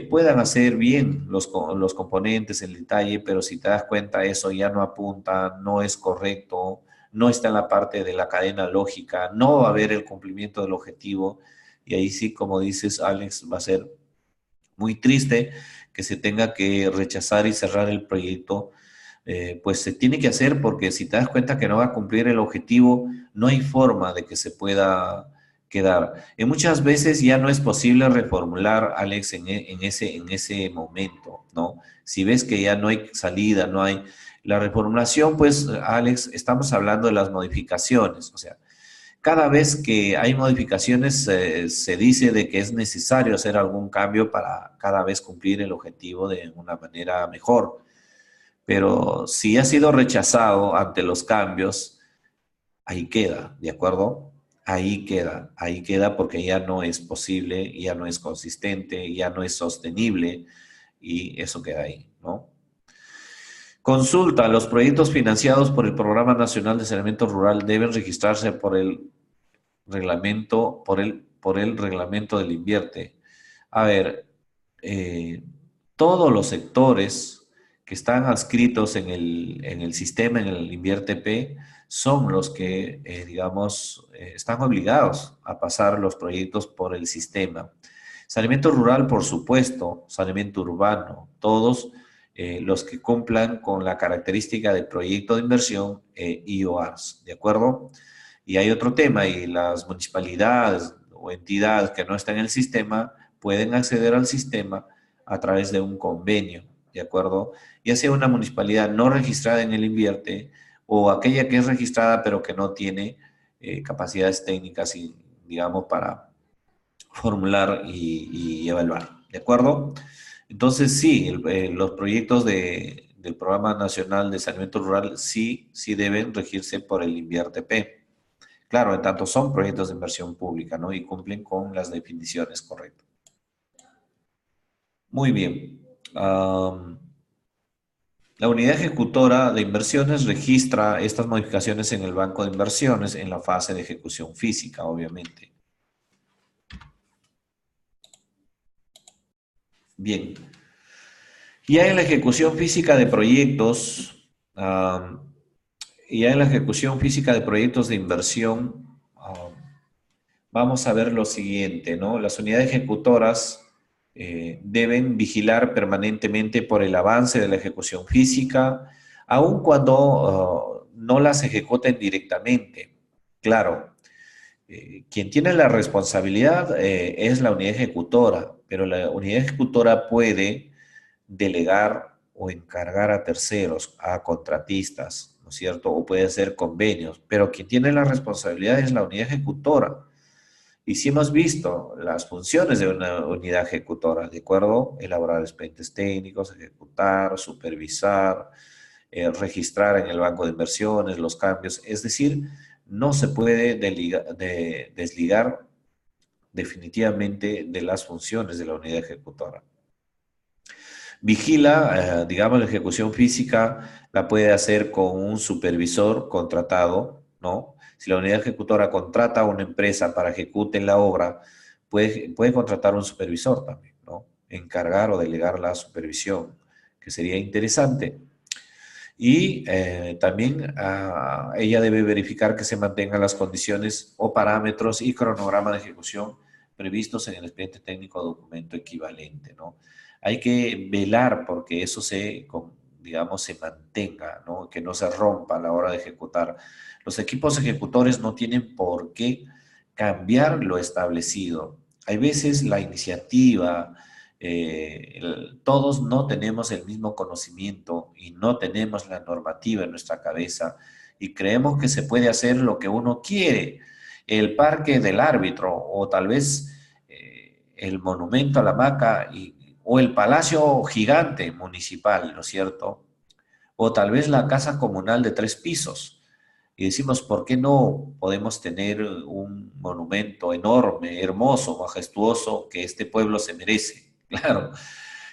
puedan hacer bien los componentes, el detalle, pero si te das cuenta eso ya no apunta, no es correcto, no está en la parte de la cadena lógica, no va a haber el cumplimiento del objetivo. Y ahí sí, como dices, Alex, va a ser muy triste que se tenga que rechazar y cerrar el proyecto. Pues se tiene que hacer porque si te das cuenta que no va a cumplir el objetivo, no hay forma de que se pueda quedar. Y muchas veces ya no es posible reformular, Alex, en ese momento, ¿no? Si ves que ya no hay salida, no hay... La reformulación, pues, Alex, estamos hablando de las modificaciones, o sea, cada vez que hay modificaciones, se dice de que es necesario hacer algún cambio para cada vez cumplir el objetivo de una manera mejor. Pero si ha sido rechazado ante los cambios, ahí queda, ¿de acuerdo? Ahí queda porque ya no es posible, ya no es consistente, ya no es sostenible y eso queda ahí, ¿no? Consulta, los proyectos financiados por el Programa Nacional de Saneamiento Rural deben registrarse por el reglamento, por el reglamento del Invierte. A ver, todos los sectores que están adscritos en el sistema, en el Invierte P, son los que, digamos, están obligados a pasar los proyectos por el sistema. Saneamiento rural, por supuesto, saneamiento urbano, todos los que cumplan con la característica de proyecto de inversión IOARS, ¿de acuerdo? Y hay otro tema, y las municipalidades o entidades que no están en el sistema pueden acceder al sistema a través de un convenio, ¿de acuerdo? Ya sea una municipalidad no registrada en el Invierte o aquella que es registrada pero que no tiene capacidades técnicas y, digamos, para formular y evaluar, ¿de acuerdo? Entonces, sí, los proyectos del Programa Nacional de Saneamiento Rural sí deben regirse por el Invierte-P. Claro, en tanto son proyectos de inversión pública, ¿no? Y cumplen con las definiciones correctas. Muy bien. La unidad ejecutora de inversiones registra estas modificaciones en el banco de inversiones en la fase de ejecución física, obviamente. Bien. Ya en la ejecución física de proyectos, ya en la ejecución física de proyectos de inversión, vamos a ver lo siguiente, ¿no? Las unidades ejecutoras deben vigilar permanentemente por el avance de la ejecución física, aun cuando no las ejecuten directamente. Claro, quien tiene la responsabilidad es la unidad ejecutora, pero la unidad ejecutora puede delegar o encargar a terceros, a contratistas, ¿no es cierto? O puede hacer convenios, pero quien tiene la responsabilidad es la unidad ejecutora. Y si hemos visto las funciones de una unidad ejecutora, ¿de acuerdo? Elaborar expedientes técnicos, ejecutar, supervisar, registrar en el banco de inversiones los cambios. Es decir, no se puede desligar definitivamente de las funciones de la unidad ejecutora. Vigila, digamos, la ejecución física la puede hacer con un supervisor contratado, ¿no? Si la unidad ejecutora contrata a una empresa para ejecute la obra, puede contratar un supervisor también, ¿no? Encargar o delegar la supervisión, que sería interesante. Y también ella debe verificar que se mantengan las condiciones o parámetros y cronograma de ejecución previstos en el expediente técnico o documento equivalente, ¿no? Hay que velar porque eso digamos, se mantenga, ¿no? Que no se rompa a la hora de ejecutar. Los equipos ejecutores no tienen por qué cambiar lo establecido. Hay veces la iniciativa, todos no tenemos el mismo conocimiento y no tenemos la normativa en nuestra cabeza y creemos que se puede hacer lo que uno quiere. El parque del árbitro o tal vez el monumento a la Maca o el palacio gigante municipal, ¿no es cierto? O tal vez la casa comunal de 3 pisos. Y decimos, ¿por qué no podemos tener un monumento enorme, hermoso, majestuoso que este pueblo se merece? Claro,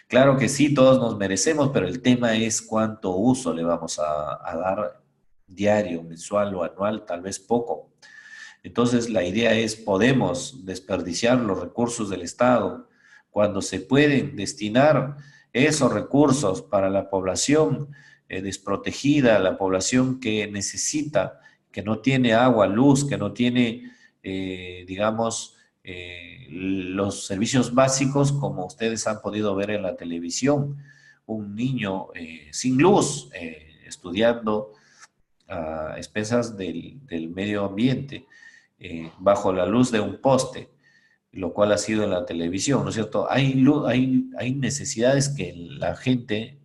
claro que sí, todos nos merecemos, pero el tema es cuánto uso le vamos a dar diario, mensual o anual, tal vez poco. Entonces, la idea es, podemos desperdiciar los recursos del Estado cuando se pueden destinar esos recursos para la población desprotegida, la población que necesita, que no tiene agua, luz, que no tiene, digamos, los servicios básicos como ustedes han podido ver en la televisión. Un niño sin luz, estudiando a expensas del medio ambiente, bajo la luz de un poste, lo cual ha sido en la televisión, ¿no es cierto? Hay necesidades que la gente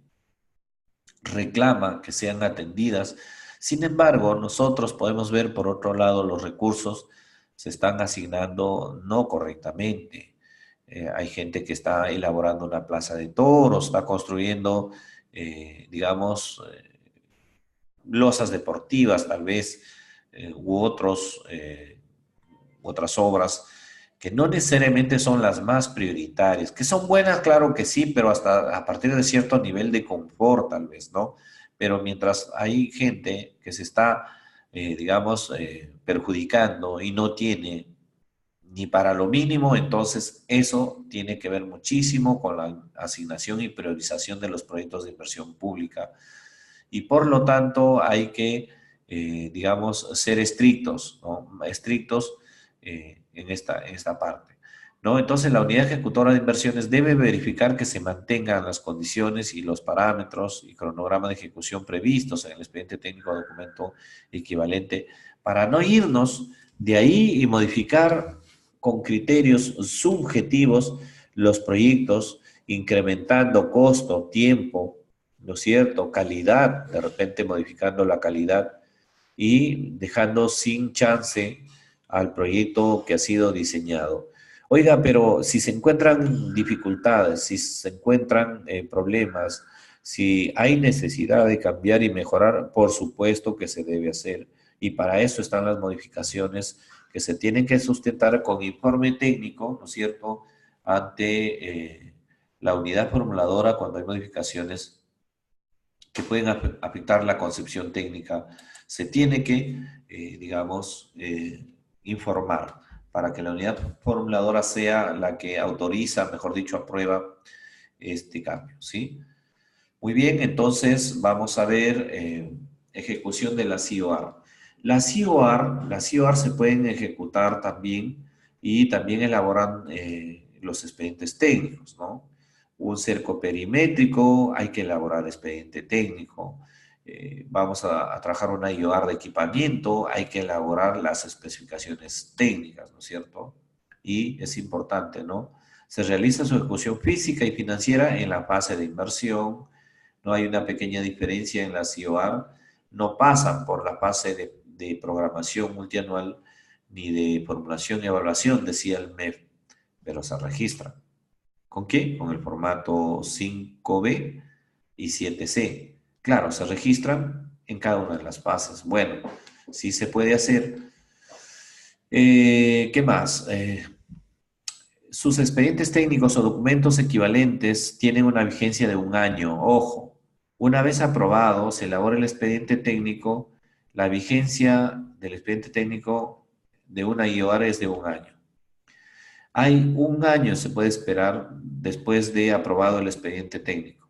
reclama que sean atendidas. Sin embargo, nosotros podemos ver por otro lado los recursos se están asignando no correctamente. Hay gente que está elaborando una plaza de toros, está construyendo, digamos, losas deportivas tal vez, u otras obras que no necesariamente son las más prioritarias, que son buenas, claro que sí, pero hasta a partir de cierto nivel de confort tal vez, ¿no? Pero mientras hay gente que se está, digamos, perjudicando y no tiene ni para lo mínimo, entonces eso tiene que ver muchísimo con la asignación y priorización de los proyectos de inversión pública y por lo tanto hay que, digamos, ser estrictos, ¿no? Estrictos en esta parte, ¿no? Entonces la unidad ejecutora de inversiones debe verificar que se mantengan las condiciones y los parámetros y cronograma de ejecución previstos en el expediente técnico o documento equivalente para no irnos de ahí y modificar con criterios subjetivos los proyectos, incrementando costo, tiempo, ¿no es cierto? Calidad, de repente modificando la calidad y dejando sin chance al proyecto que ha sido diseñado. Oiga, pero si se encuentran dificultades, si se encuentran problemas, si hay necesidad de cambiar y mejorar, por supuesto que se debe hacer. Y para eso están las modificaciones que se tienen que sustentar con informe técnico, ¿no es cierto?, ante la unidad formuladora cuando hay modificaciones que pueden afectar la concepción técnica, se tiene que, digamos, informar para que la unidad formuladora sea la que autoriza, mejor dicho, aprueba este cambio, ¿sí? Muy bien, entonces vamos a ver ejecución de la CIOR. Las CIOR se pueden ejecutar también y también elaboran los expedientes técnicos, ¿no? Un cerco perimétrico, hay que elaborar expediente técnico. Vamos a trabajar una IOR de equipamiento, hay que elaborar las especificaciones técnicas, ¿no es cierto? Y es importante, ¿no? Se realiza su ejecución física y financiera en la fase de inversión, no hay una pequeña diferencia en las IOR, no pasan por la fase de programación multianual ni de formulación y evaluación, decía el MEF, pero se registran. ¿Con qué? Con el formato 5B y 7C. Claro, se registran en cada una de las fases. Bueno, sí se puede hacer. ¿Qué más? Sus expedientes técnicos o documentos equivalentes tienen una vigencia de 1 año. Ojo, una vez aprobado, se elabora el expediente técnico, la vigencia del expediente técnico de una IOR es de 1 año. Hay 1 año se puede esperar después de aprobado el expediente técnico.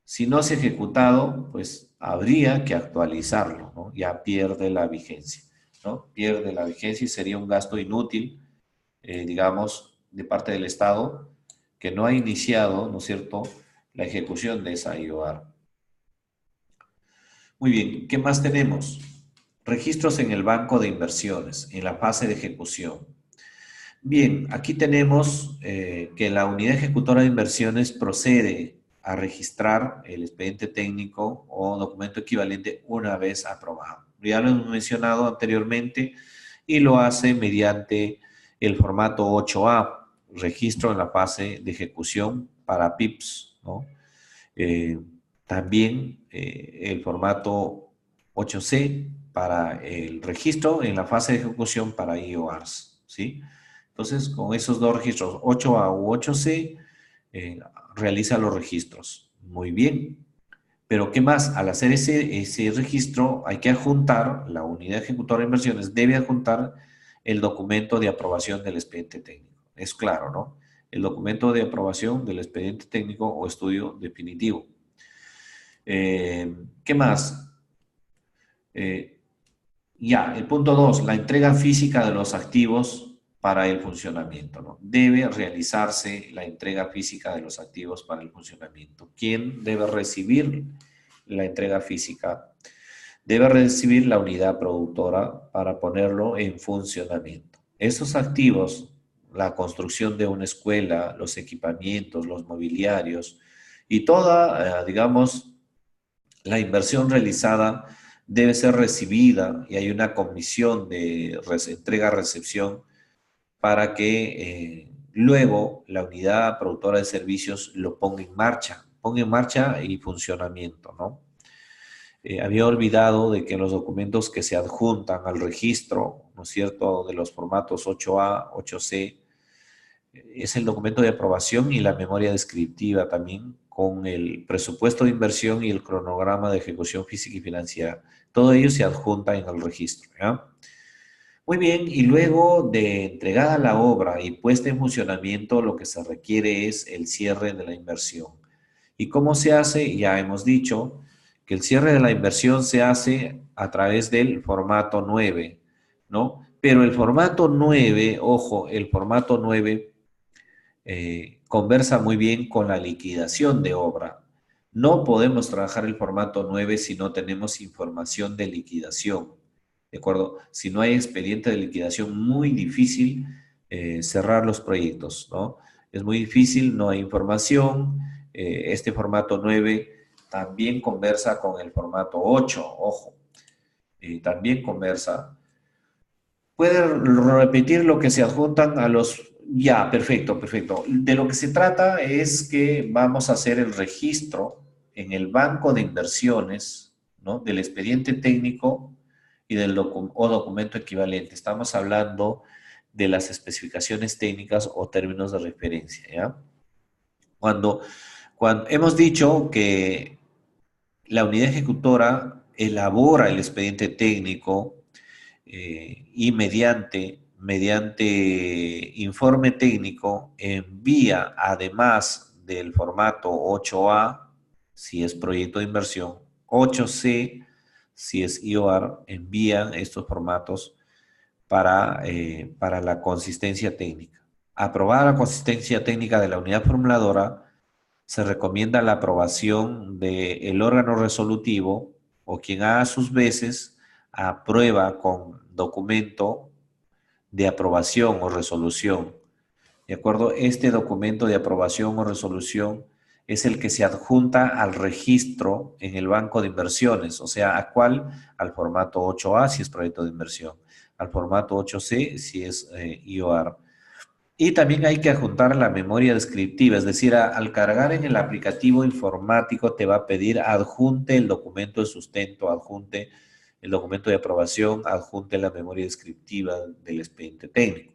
Si no se ha ejecutado, pues habría que actualizarlo, ¿no? Ya pierde la vigencia, ¿no? Pierde la vigencia y sería un gasto inútil, digamos, de parte del Estado, que no ha iniciado, ¿no es cierto?, la ejecución de esa IOR. Muy bien, ¿qué más tenemos? Registros en el banco de inversiones, en la fase de ejecución. Bien, aquí tenemos que la unidad ejecutora de inversiones procede a registrar el expediente técnico o documento equivalente una vez aprobado. Ya lo hemos mencionado anteriormente y lo hace mediante el formato 8A, registro en la fase de ejecución para PIPs, ¿no? También el formato 8C para el registro en la fase de ejecución para IORs, ¿sí? Entonces, con esos dos registros, 8A u 8C, realiza los registros. Muy bien. Pero, ¿qué más? Al hacer ese registro, hay que adjuntar, la unidad ejecutora de inversiones debe adjuntar el documento de aprobación del expediente técnico. Es claro, ¿no? El documento de aprobación del expediente técnico o estudio definitivo. ¿Qué más? Ya, el punto 2, la entrega física de los activos para el funcionamiento, ¿no? Debe realizarse la entrega física de los activos para el funcionamiento. ¿Quién debe recibir la entrega física? Debe recibir la unidad productora para ponerlo en funcionamiento. Esos activos, la construcción de una escuela, los equipamientos, los mobiliarios y toda, digamos, la inversión realizada debe ser recibida y hay una comisión de entrega-recepción para que luego la unidad productora de servicios lo ponga en marcha y funcionamiento, ¿no? Había olvidado de que los documentos que se adjuntan al registro, ¿no es cierto?, de los formatos 8A, 8C, es el documento de aprobación y la memoria descriptiva también con el presupuesto de inversión y el cronograma de ejecución física y financiera. Todo ello se adjunta en el registro, ¿ya? Muy bien, y luego de entregada la obra y puesta en funcionamiento, lo que se requiere es el cierre de la inversión. ¿Y cómo se hace? Ya hemos dicho que el cierre de la inversión se hace a través del formato 9, ¿no? Pero el formato 9, ojo, el formato 9 conversa muy bien con la liquidación de obra. No podemos trabajar el formato 9 si no tenemos información de liquidación, ¿de acuerdo? Si no hay expediente de liquidación, muy difícil cerrar los proyectos, ¿no? Es muy difícil, no hay información. Este formato 9 también conversa con el formato 8, ojo, también conversa. ¿Puede repetir lo que se adjuntan a los... Ya, perfecto, perfecto. De lo que se trata es que vamos a hacer el registro en el banco de inversiones, ¿no?, del expediente técnico y del documento equivalente. Estamos hablando de las especificaciones técnicas o términos de referencia, ¿ya? Cuando hemos dicho que la unidad ejecutora elabora el expediente técnico y mediante informe técnico envía, además del formato 8A, si es proyecto de inversión, 8C, si es IOR, envían estos formatos para la consistencia técnica. Aprobada la consistencia técnica de la unidad formuladora, se recomienda la aprobación del órgano resolutivo o quien a sus veces aprueba con documento de aprobación o resolución. ¿De acuerdo? Este documento de aprobación o resolución es el que se adjunta al registro en el banco de inversiones. O sea, ¿a cuál? Al formato 8A si es proyecto de inversión, al formato 8C si es IOR. Y también hay que adjuntar la memoria descriptiva, es decir, al cargar en el aplicativo informático te va a pedir adjunte el documento de sustento, adjunte el documento de aprobación, adjunte la memoria descriptiva del expediente técnico,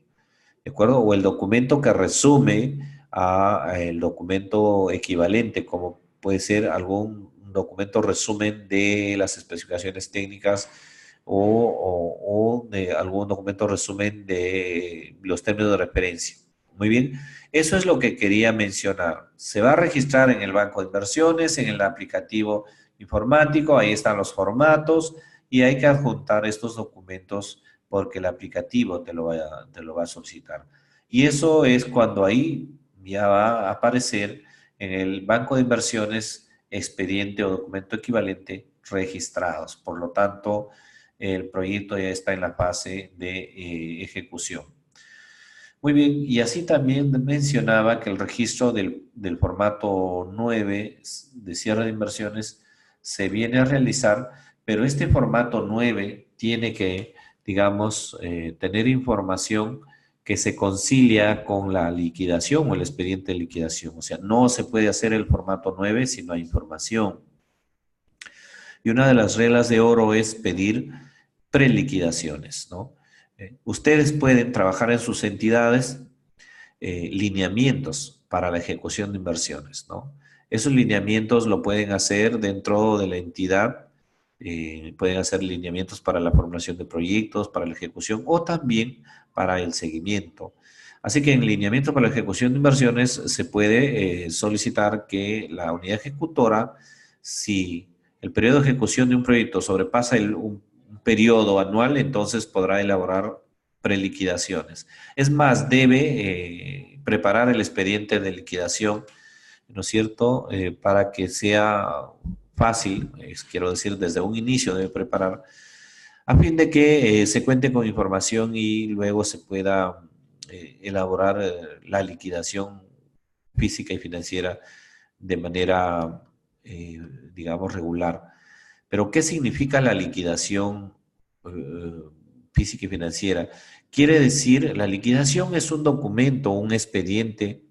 ¿de acuerdo? O el documento que resume a el documento equivalente, como puede ser algún documento resumen de las especificaciones técnicas o de algún documento resumen de los términos de referencia. Muy bien, eso es lo que quería mencionar. Se va a registrar en el banco de inversiones, en el aplicativo informático, ahí están los formatos y hay que adjuntar estos documentos porque el aplicativo te lo va a solicitar. Y eso es cuando ahí ya va a aparecer en el banco de inversiones expediente o documento equivalente registrados. Por lo tanto, el proyecto ya está en la fase de ejecución. Muy bien, y así también mencionaba que el registro del formato 9 de cierre de inversiones se viene a realizar, pero este formato 9 tiene que, digamos, tener información que se concilia con la liquidación o el expediente de liquidación. O sea, no se puede hacer el formato 9 si no hay información. Y una de las reglas de oro es pedir preliquidaciones, ¿no? Ustedes pueden trabajar en sus entidades lineamientos para la ejecución de inversiones, ¿no? Esos lineamientos lo pueden hacer dentro de la entidad, pueden hacer lineamientos para la formulación de proyectos, para la ejecución o también para el seguimiento. Así que en lineamiento para la ejecución de inversiones se puede solicitar que la unidad ejecutora, si el periodo de ejecución de un proyecto sobrepasa un periodo anual, entonces podrá elaborar preliquidaciones. Es más, debe preparar el expediente de liquidación, ¿no es cierto? Para que sea fácil, quiero decir, desde un inicio debe preparar, a fin de que se cuente con información y luego se pueda elaborar la liquidación física y financiera de manera, digamos, regular. Pero, ¿qué significa la liquidación física y financiera? Quiere decir, la liquidación es un documento, un expediente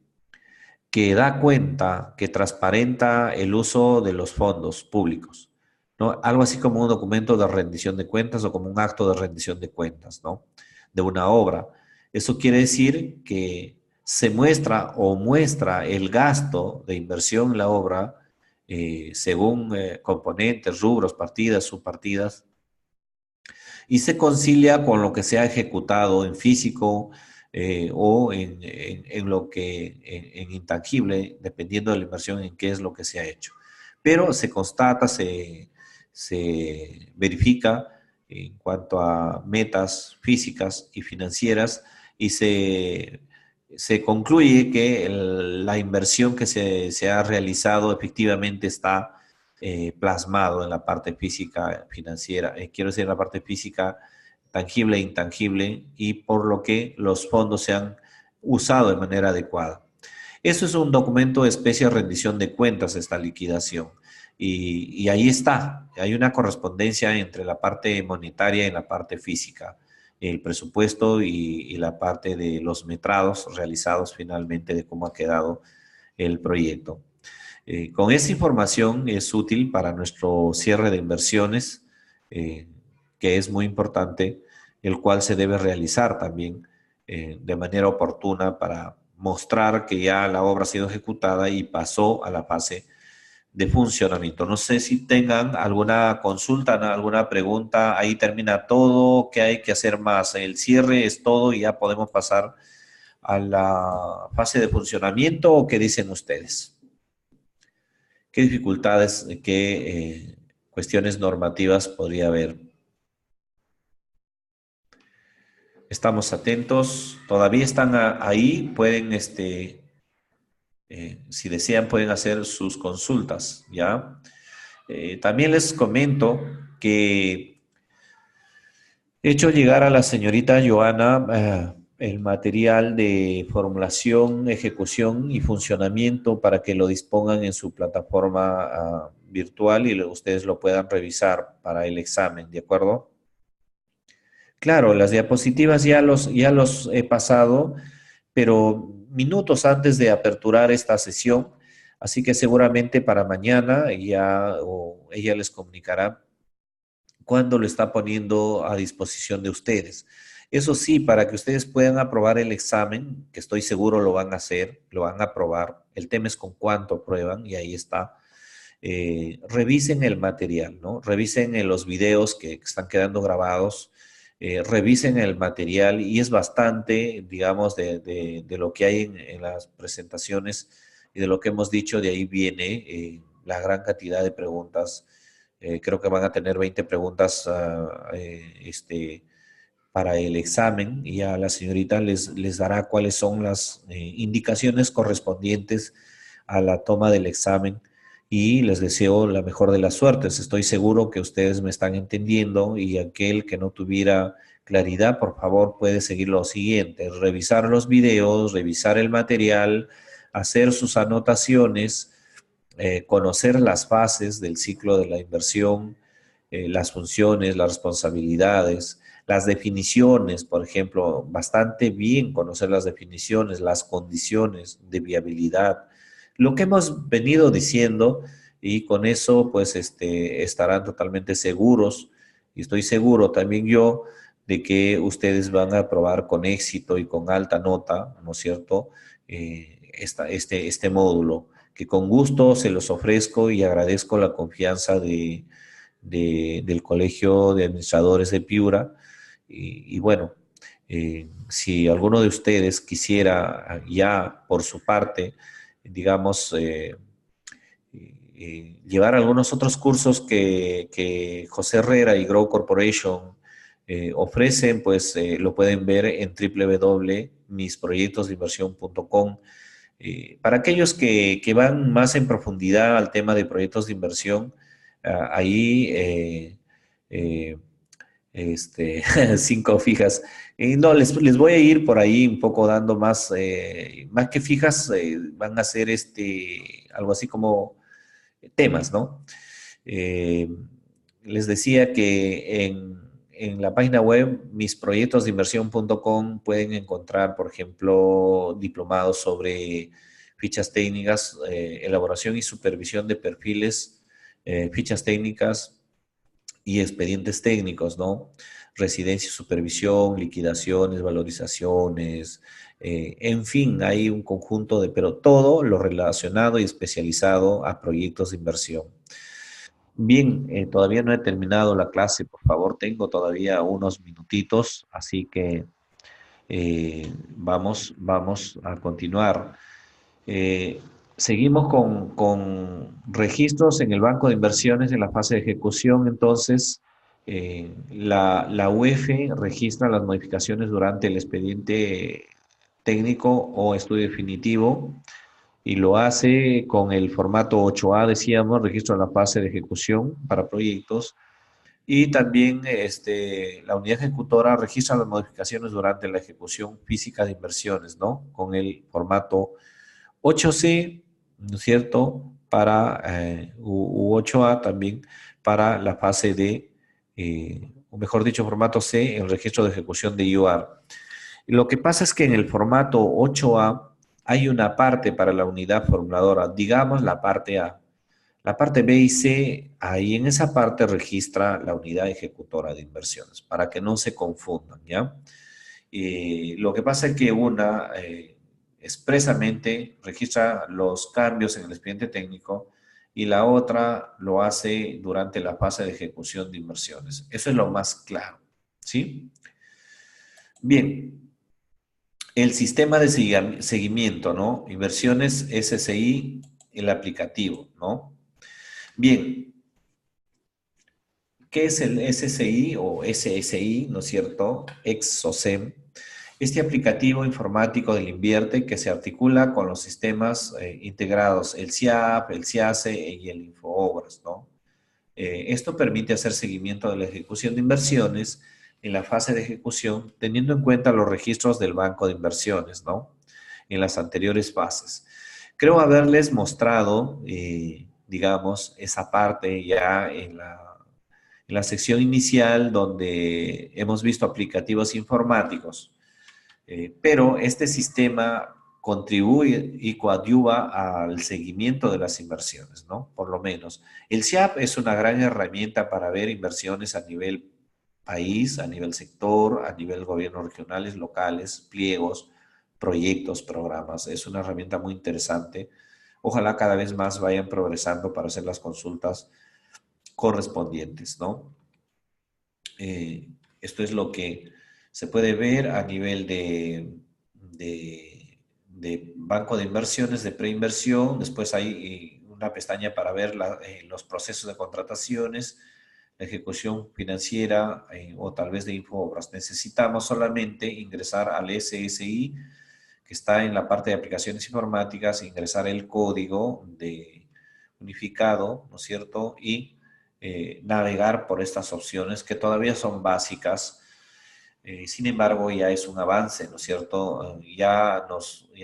que da cuenta, que transparenta el uso de los fondos públicos, ¿no? Algo así como un documento de rendición de cuentas o como un acto de rendición de cuentas, ¿no? De una obra. Eso quiere decir que se muestra o muestra el gasto de inversión en la obra según componentes, rubros, partidas, subpartidas, y se concilia con lo que se ha ejecutado en físico o en lo que, en intangible, dependiendo de la inversión en qué es lo que se ha hecho. Pero se constata, se verifica en cuanto a metas físicas y financieras y se concluye que la inversión que se ha realizado efectivamente está plasmado en la parte física financiera, quiero decir, en la parte física tangible e intangible, y por lo que los fondos se han usado de manera adecuada. Eso es un documento de especie de rendición de cuentas, esta liquidación. Y ahí está, hay una correspondencia entre la parte monetaria y la parte física, el presupuesto y la parte de los metrados realizados finalmente de cómo ha quedado el proyecto. Con esa información es útil para nuestro cierre de inversiones, que es muy importante, el cual se debe realizar también de manera oportuna para mostrar que ya la obra ha sido ejecutada y pasó a la fase de funcionamiento. No sé si tengan alguna consulta, alguna pregunta. Ahí termina todo. ¿Qué hay que hacer más? El cierre es todo y ya podemos pasar a la fase de funcionamiento. ¿O qué dicen ustedes? ¿Qué dificultades, qué cuestiones normativas podría haber? Estamos atentos. Todavía están ahí. Pueden, si desean, pueden hacer sus consultas, ¿ya? También les comento que he hecho llegar a la señorita Joana el material de formulación, ejecución y funcionamiento para que lo dispongan en su plataforma virtual y ustedes lo puedan revisar para el examen, ¿de acuerdo? Claro, las diapositivas ya los he pasado, pero minutos antes de aperturar esta sesión, así que seguramente para mañana ya o ella les comunicará cuándo lo está poniendo a disposición de ustedes. Eso sí, para que ustedes puedan aprobar el examen, que estoy seguro lo van a hacer, lo van a aprobar. El tema es con cuánto aprueban y ahí está. Revisen el material, ¿no? Revisen los videos que están quedando grabados, revisen el material y es bastante, digamos, de lo que hay en las presentaciones y de lo que hemos dicho, de ahí viene la gran cantidad de preguntas. Creo que van a tener 20 preguntas para el examen y a la señorita les dará cuáles son las indicaciones correspondientes a la toma del examen y les deseo la mejor de las suertes. Estoy seguro que ustedes me están entendiendo y aquel que no tuviera claridad, por favor, puede seguir lo siguiente: revisar los videos, revisar el material, hacer sus anotaciones, conocer las fases del ciclo de la inversión, las funciones, las responsabilidades, las definiciones, por ejemplo, bastante bien conocer las definiciones, las condiciones de viabilidad, lo que hemos venido diciendo y con eso pues estarán totalmente seguros y estoy seguro también yo de que ustedes van a aprobar con éxito y con alta nota, ¿no es cierto?, este módulo, que con gusto se los ofrezco y agradezco la confianza del Colegio de Administradores de Piura. Y bueno, si alguno de ustedes quisiera ya por su parte, digamos, llevar algunos otros cursos que José Herrera y Grow Corporation ofrecen, pues lo pueden ver en www.misproyectosdeinversión.com. Para aquellos que van más en profundidad al tema de proyectos de inversión, ahí eh, 5 fijas. No, les voy a ir por ahí un poco dando más que fijas, van a ser algo así como temas, ¿no? Eh, Les decía que en la página web misproyectosdeinversión.com pueden encontrar, por ejemplo, diplomados sobre fichas técnicas, elaboración y supervisión de perfiles, fichas técnicas y expedientes técnicos, ¿no? Residencia y supervisión, liquidaciones, valorizaciones, en fin, hay un conjunto pero todo lo relacionado y especializado a proyectos de inversión. Bien, todavía no he terminado la clase, por favor, tengo todavía unos minutitos, así que vamos a continuar. Eh, Seguimos con registros en el banco de inversiones en la fase de ejecución. Entonces, la UEF registra las modificaciones durante el expediente técnico o estudio definitivo y lo hace con el formato 8A, decíamos, registro en la fase de ejecución para proyectos. Y también la unidad ejecutora registra las modificaciones durante la ejecución física de inversiones, ¿no? Con el formato 8C, ¿no es cierto? Para, u 8A también para la fase o mejor dicho, formato C, el registro de ejecución de UR. Lo que pasa es que en el formato 8A hay una parte para la unidad formuladora, digamos la parte A. La parte B y C, ahí en esa parte registra la unidad ejecutora de inversiones, para que no se confundan, ¿ya? Lo que pasa es que una expresamente registra los cambios en el expediente técnico y la otra lo hace durante la fase de ejecución de inversiones. Eso es lo más claro, ¿sí? Bien, el sistema de seguimiento, ¿no? Inversiones SSI, el aplicativo, ¿no? Bien, ¿qué es el SSI o SSI, no es cierto? Exosem. Este aplicativo informático del Invierte que se articula con los sistemas integrados, el CIAP, el CIACE y el InfoObras, ¿no? Esto permite hacer seguimiento de la ejecución de inversiones en la fase de ejecución, teniendo en cuenta los registros del banco de inversiones, ¿no? En las anteriores fases. Creo haberles mostrado, digamos, esa parte ya en la sección inicial donde hemos visto aplicativos informáticos. Pero este sistema contribuye y coadyuva al seguimiento de las inversiones, ¿no? Por lo menos. El SIAP es una gran herramienta para ver inversiones a nivel país, a nivel sector, a nivel gobiernos regionales, locales, pliegos, proyectos, programas. Es una herramienta muy interesante. Ojalá cada vez más vayan progresando para hacer las consultas correspondientes, ¿no? Esto es lo que se puede ver a nivel de banco de inversiones, de preinversión. Después hay una pestaña para ver los procesos de contrataciones, la ejecución financiera o tal vez de Infobras. Necesitamos solamente ingresar al SSI, que está en la parte de aplicaciones informáticas, ingresar el código de unificado, ¿no es cierto? Y navegar por estas opciones que todavía son básicas. Sin embargo, ya es un avance, ¿no es cierto? Ya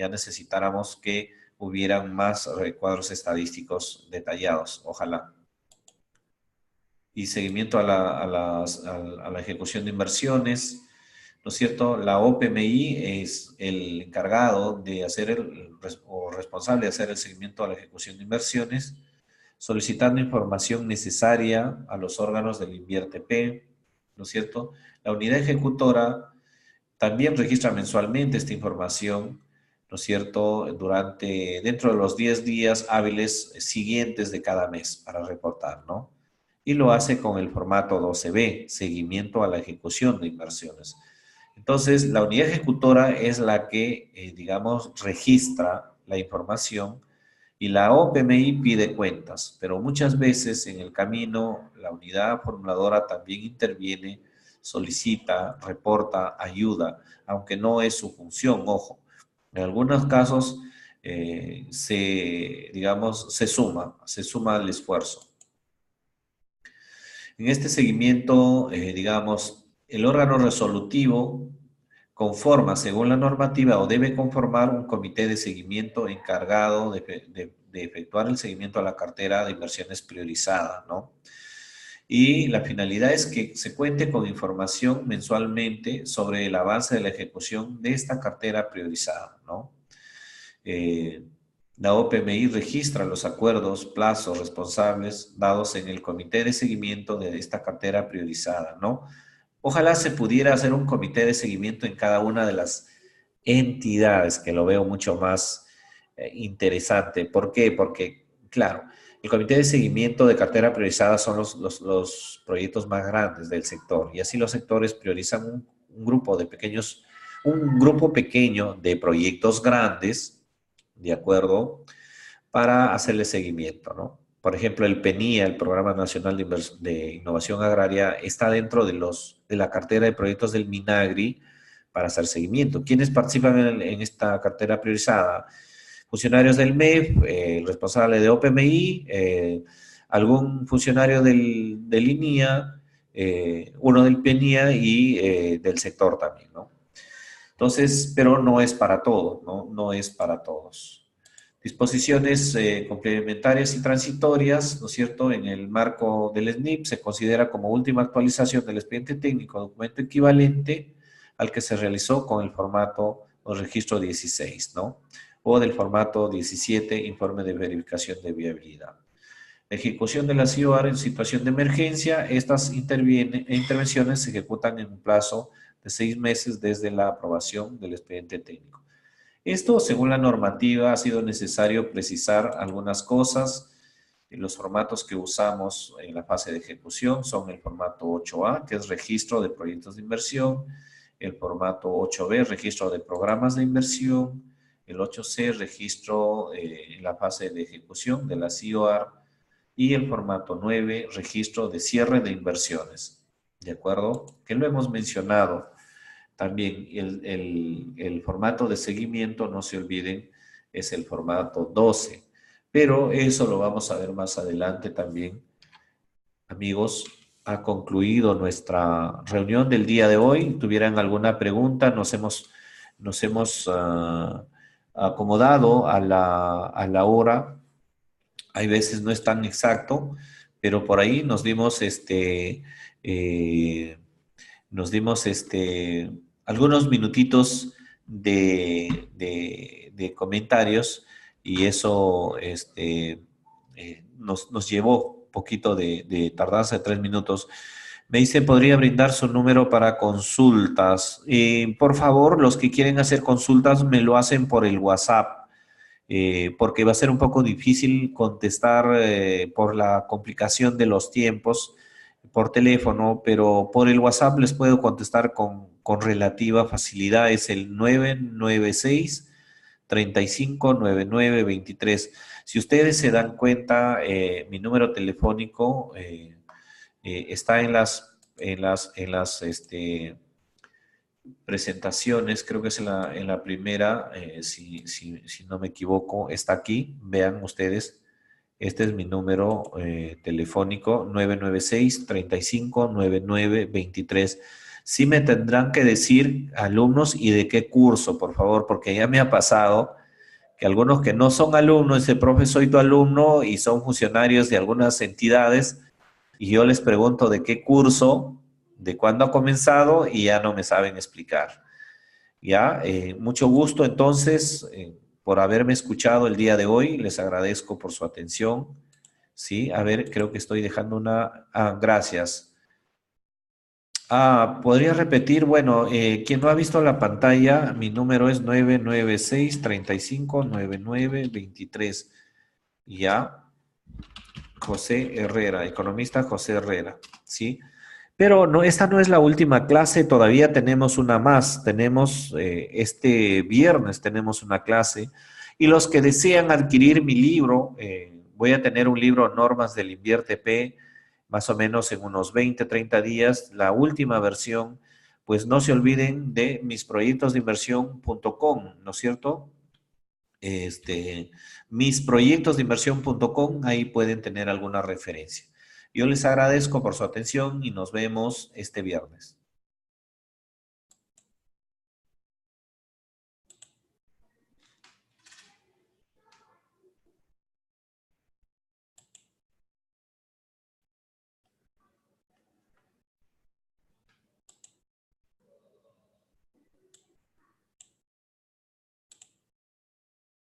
necesitáramos que hubieran más cuadros estadísticos detallados, ojalá. Y seguimiento a la ejecución de inversiones, ¿no es cierto? La OPMI es el encargado de hacer o responsable de hacer el seguimiento a la ejecución de inversiones, solicitando información necesaria a los órganos del INVIERTE-P, ¿no es cierto? La unidad ejecutora también registra mensualmente esta información, ¿no es cierto?, dentro de los 10 días hábiles siguientes de cada mes para reportar, ¿no? Y lo hace con el formato 12B, seguimiento a la ejecución de inversiones. Entonces, la unidad ejecutora es la que, digamos, registra la información y la OPMI pide cuentas, pero muchas veces en el camino la unidad formuladora también interviene, solicita, reporta, ayuda, aunque no es su función, ojo. En algunos casos digamos, se suma al esfuerzo. En este seguimiento, digamos, el órgano resolutivo conforma, según la normativa, o debe conformar un comité de seguimiento encargado de efectuar el seguimiento a la cartera de inversiones priorizada, ¿no? Y la finalidad es que se cuente con información mensualmente sobre el avance de la ejecución de esta cartera priorizada, ¿no? La OPMI registra los acuerdos, plazos, responsables dados en el comité de seguimiento de esta cartera priorizada, ¿no? Ojalá se pudiera hacer un comité de seguimiento en cada una de las entidades, que lo veo mucho más interesante. ¿Por qué? Porque, claro, el comité de seguimiento de cartera priorizada son los proyectos más grandes del sector y así los sectores priorizan un grupo de pequeños, un grupo pequeño de proyectos grandes, ¿de acuerdo?, para hacerle seguimiento, ¿no? Por ejemplo, el PENIA, el Programa Nacional de Innovación Agraria, está dentro de la cartera de proyectos del MINAGRI para hacer seguimiento. ¿Quiénes participan en esta cartera priorizada? Funcionarios del MEF, el responsable de OPMI, algún funcionario del INIA, uno del PENIA y del sector también, ¿no? Entonces, pero no es para todo, ¿no? No es para todos. Disposiciones complementarias y transitorias, ¿no es cierto? En el marco del SNIP se considera como última actualización del expediente técnico documento equivalente al que se realizó con el formato o registro 16, ¿no? O del formato 17, informe de verificación de viabilidad. La ejecución de la CIOAR en situación de emergencia, estas intervenciones se ejecutan en un plazo de 6 meses desde la aprobación del expediente técnico. Esto, según la normativa, ha sido necesario precisar algunas cosas. Los formatos que usamos en la fase de ejecución son el formato 8A, que es registro de proyectos de inversión, el formato 8B, registro de programas de inversión, el 8C, registro en la fase de ejecución de la CIOAR, y el formato 9, registro de cierre de inversiones. ¿De acuerdo? Que lo hemos mencionado. También el formato de seguimiento, no se olviden, es el formato 12. Pero eso lo vamos a ver más adelante también, amigos. ha concluido nuestra reunión del día de hoy. ¿Tuvieran alguna pregunta? Nos hemos acomodado a la hora. Hay veces no es tan exacto, pero por ahí eh, nos dimos algunos minutitos de comentarios y eso nos llevó un poquito de tardanza de 3 minutos. Me dice, ¿podría brindar su número para consultas? Por favor, los que quieren hacer consultas me lo hacen por el WhatsApp, porque va a ser un poco difícil contestar por la complicación de los tiempos por teléfono, pero por el WhatsApp les puedo contestar con relativa facilidad. Es el 996-359923. Si ustedes se dan cuenta, mi número telefónico está en las presentaciones, creo que es en la primera, si no me equivoco, está aquí. Vean ustedes, este es mi número telefónico, 996-359923. Sí me tendrán que decir alumnos y de qué curso, por favor, porque ya me ha pasado que algunos que no son alumnos, ese profe, soy tu alumno y son funcionarios de algunas entidades y yo les pregunto de qué curso, de cuándo ha comenzado y ya no me saben explicar. Ya, mucho gusto entonces por haberme escuchado el día de hoy. Les agradezco por su atención. Sí, a ver, creo que estoy dejando una. Ah, gracias. Podría repetir, bueno, quien no ha visto la pantalla, mi número es 996-359923. Ya, José Herrera, economista José Herrera, ¿sí? Pero no, esta no es la última clase, todavía tenemos una más. Tenemos este viernes, tenemos una clase. Y los que desean adquirir mi libro, voy a tener un libro, Normas del Invierte P, más o menos en unos 20, 30 días, la última versión. Pues no se olviden de misproyectosdeinversión.com, ¿no es cierto? Misproyectosdeinversión.com, ahí pueden tener alguna referencia. Yo les agradezco por su atención y nos vemos este viernes.